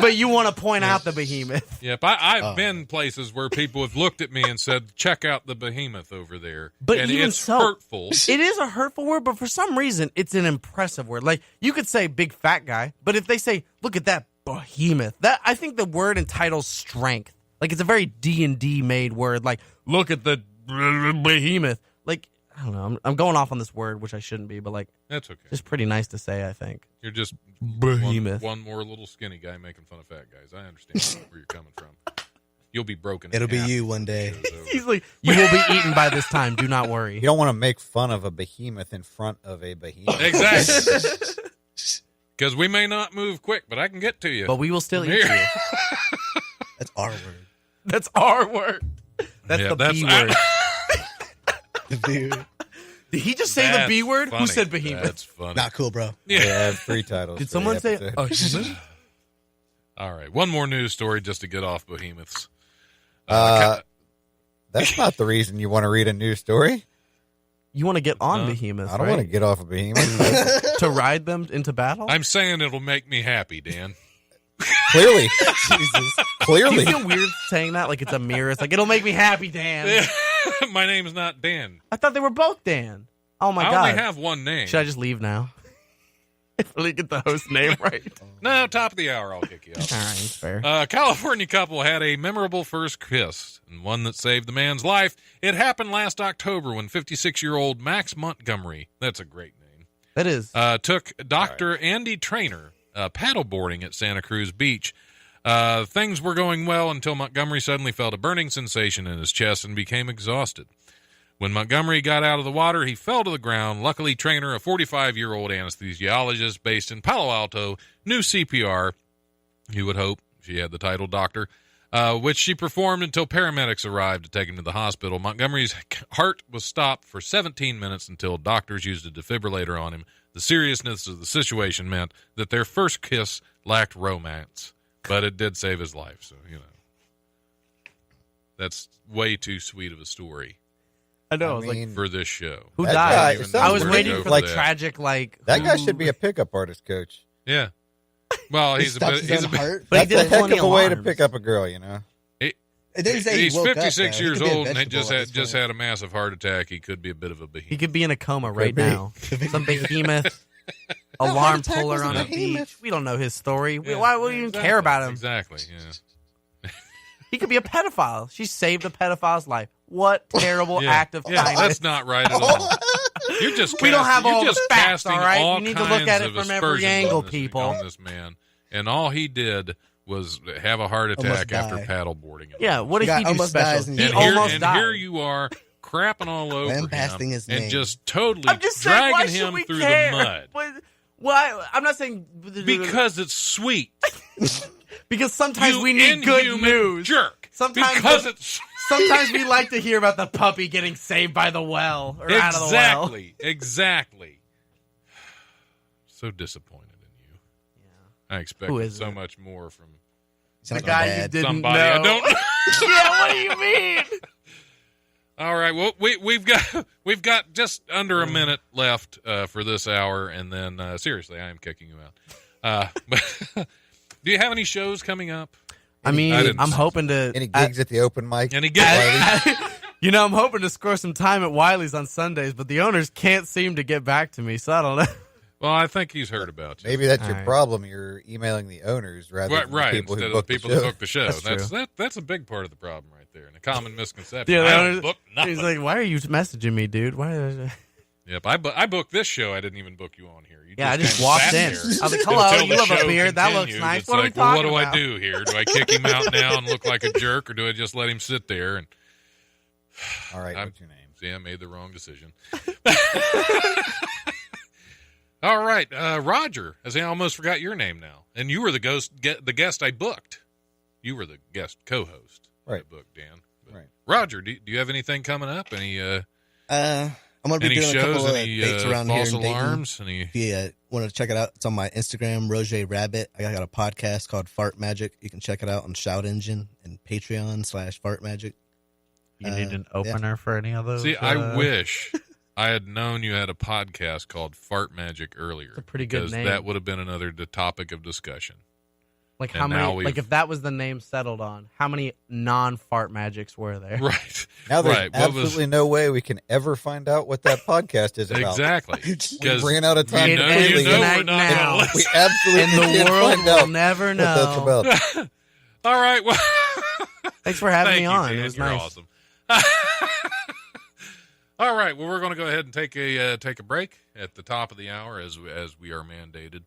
but you want to point out the behemoth. Yep, I've been places where people have looked at me and said, "Check out the behemoth over there," But and even it's so- hurtful. It is a hurtful word, but for some reason, it's an impressive word. Like you could say "big fat guy," but if they say, "Look at that behemoth," that I think the word entitles strength. Like it's a very D&D made word. Like look at the behemoth. Like I don't know. I'm going off on this word, which I shouldn't be, but like That's okay. just pretty nice to say. I think. You're just Behemoth. one more little skinny guy making fun of fat guys. I understand where you're coming from. You'll be broken. in It'll be half you before one the day. show's over. He's like, you will be eaten by this time. Do not worry. You don't want to make fun of a behemoth in front of a behemoth. Exactly. Because we may not move quick, but I can get to you. But we will still From eat here. you. That's our word. That's our word. That's Yeah, the that's- B word. Dude, Did he just say the That's B word? funny. Who said behemoth? That's funny. not cool, bro. They have 3 titles. Did for someone the say episode. a human? All right, one more news story just to get off behemoths. That's not the reason you want to read a news story. You want to get on No, behemoths, I don't right? want to get off a behemoth. To ride them into battle? I'm saying it'll make me happy, Dan. Clearly. Do you Clearly. feel weird saying that? Like it's a mirror. It's like, it'll make me happy, Dan. My name's not Dan. I thought they were both Dan. Oh my I God. only have one name. Should I just leave now? If I get the host name right. No, top of the hour, I'll kick you out. All right, it's fair. A California couple had a memorable first kiss, and one that saved the man's life. It happened last October when 56-year-old Max Montgomery, that's a great name, That is. took Dr. Andy Trainer paddleboarding at Santa Cruz Beach. Things were going well until Montgomery suddenly felt a burning sensation in his chest and became exhausted. When Montgomery got out of the water, he fell to the ground. Luckily, Trainer, a 45-year-old anesthesiologist based in Palo Alto, knew CPR. You would hope. She had the title doctor, which she performed until paramedics arrived to take him to the hospital. Montgomery's heart was stopped for 17 minutes until doctors used a defibrillator on him. The seriousness of the situation meant that their first kiss lacked romance, but it did save his life. So, you know, that's way too sweet of a story I know. I I was like, mean, for this show. who that died? guy- Even it know I was sounds where to waiting go for like the that. tragic, like. that guy who- should be a pickup artist coach. Yeah. Well, He he's a stopped bit. his He's a own bit. heart. But he That's did a heck plenty of a way to alarms. pick up a girl, you know. It didn't say He's he woke 56 up, though. years He could be a old and vegetable at this just point. had a massive heart attack. He could be a bit of a He behemoth. could be in a coma right be. now. Some behemoth alarm attack puller was a on a behemoth. beach. We don't know his story. Yeah, Why would we even care about him? Exactly. Yeah. He could be a pedophile. She saved a pedophile's life. What terrible act of kindness. That's not right at all. You're just We don't have you're all the just facts, casting all right? all You need to look kinds at it of from every aspersions angle, on this, people. on this man, and all he did was have a heart Almost attack after die. paddleboarding. Yeah, what did Guy he do almost special? dies in He the almost died. Here you are crapping all over him Lambasting his and name. just totally I'm just saying, why dragging should him we through care? the mud. Why? I'm not saying Because it's sweet. because sometimes You we need good inhuman news. jerk. Sometimes because it's Sometimes we like to hear about the puppy getting saved by the well or out of the well. Exactly. So disappointed in you. I Who expected is so it? much more from Sounds The like guy my you dad. didn't somebody know. I don't know. Yeah, what do you mean? All right. Well, we've got just under a minute left for this hour, and then seriously, I am kicking you out. But do you have any shows coming up? I mean, I didn't- I'm hoping to. Any gigs at the open mic? Any gigs? You know, I'm hoping to score some time at Wiley's on Sundays, but the owners can't seem to get back to me, so I don't know. Well, I think he's heard about you. Maybe that's your All right. problem. You're emailing the owners rather than Right, the people instead who of book the people the who show. book the show. That's true. That's a big part of the problem right there, and a common misconception. Yeah, I the don't owners- book nothing. He's like, "Why are you messaging me, dude? Why?" Yep, I booked this show. I didn't even book you on here. You Yeah, I just kinda walked sat in. there I was like, until "Hello, the you have a show beard. That looks continued. nice. It's What are we like, well, what talking do about?" I do here? Do I kick him out now and look like a jerk, or do I just let him sit there? And All right, I'm- what's your name? see, I made the wrong decision. All right, Roger. I almost forgot your name now, and you were the guest I booked. You were the guest co-host. Right. I booked Dan. But Right. Roger, do you have anything coming up? Any I'm going to be any doing a shows? couple of Any dates around here false in Dayton. alarms? Any? If you want to check it out, it's on my Instagram, Roger Rabbit. I got a podcast called Fart Magic. You can check it out on Shout Engine and Patreon/Fart Magic. You need an yeah. opener for any of those. See, I wish I had known you had a podcast called Fart Magic earlier. It's a pretty good because name. that would have been another topic of discussion. Like and how now many? we've- Like if that was the name settled on, how many non-fart magics were there? Right. Now there's right. What was- absolutely no way we can ever find out what that podcast is about. exactly. We ran out of time You know, completely. you know we're Tonight not now. gonna listen. We absolutely And the can't world find will out never what that's know. about. All right. Well, Thanks for having thank me you, on. Dan. It was You're nice. awesome. All right. Well, we're going to go ahead and take a break at the top of the hour as we are mandated,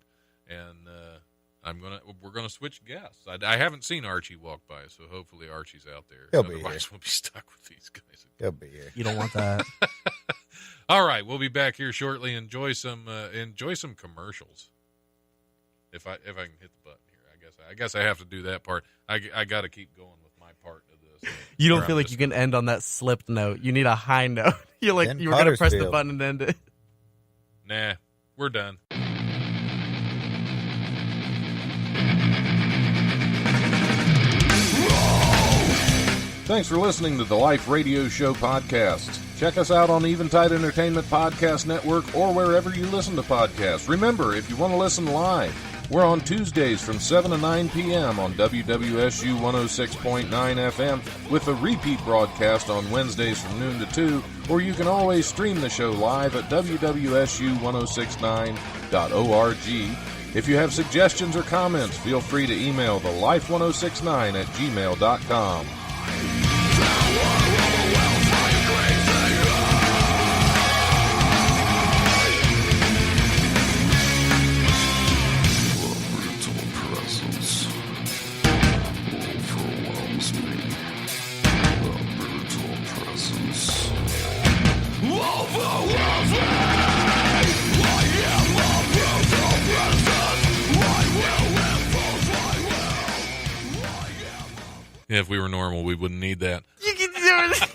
and we're gonna switch guests. I haven't seen Archie walk by, so hopefully Archie's out there. He'll be Otherwise, here. we'll be stuck with these guys. He'll be here. You don't want that. All right, we'll be back here shortly. Enjoy some commercials. If I can hit the button here, I guess I have to do that part. I got to keep going with my part of this. You don't Or feel I'm like just you can end on that slipped note. You need a high note. You're like Then you were gonna press the Pottersfield. button and end it. Nah, we're done. Thanks for listening to the Life Radio Show podcast. Check us out on Eventide Entertainment Podcast Network or wherever you listen to podcasts. Remember, if you want to listen live, we're on Tuesdays from 7 to 9 p.m. on WWSU 106.9 FM with a repeat broadcast on Wednesdays from noon to 2, or you can always stream the show live at wwsu1069.org. If you have suggestions or comments, feel free to email the life1069@gmail.com. The brutal presence overwhelms me. The brutal presence overwhelms me. I am the brutal presence. I will enforce my will. Yeah, if we were normal, we wouldn't need that. You can do it.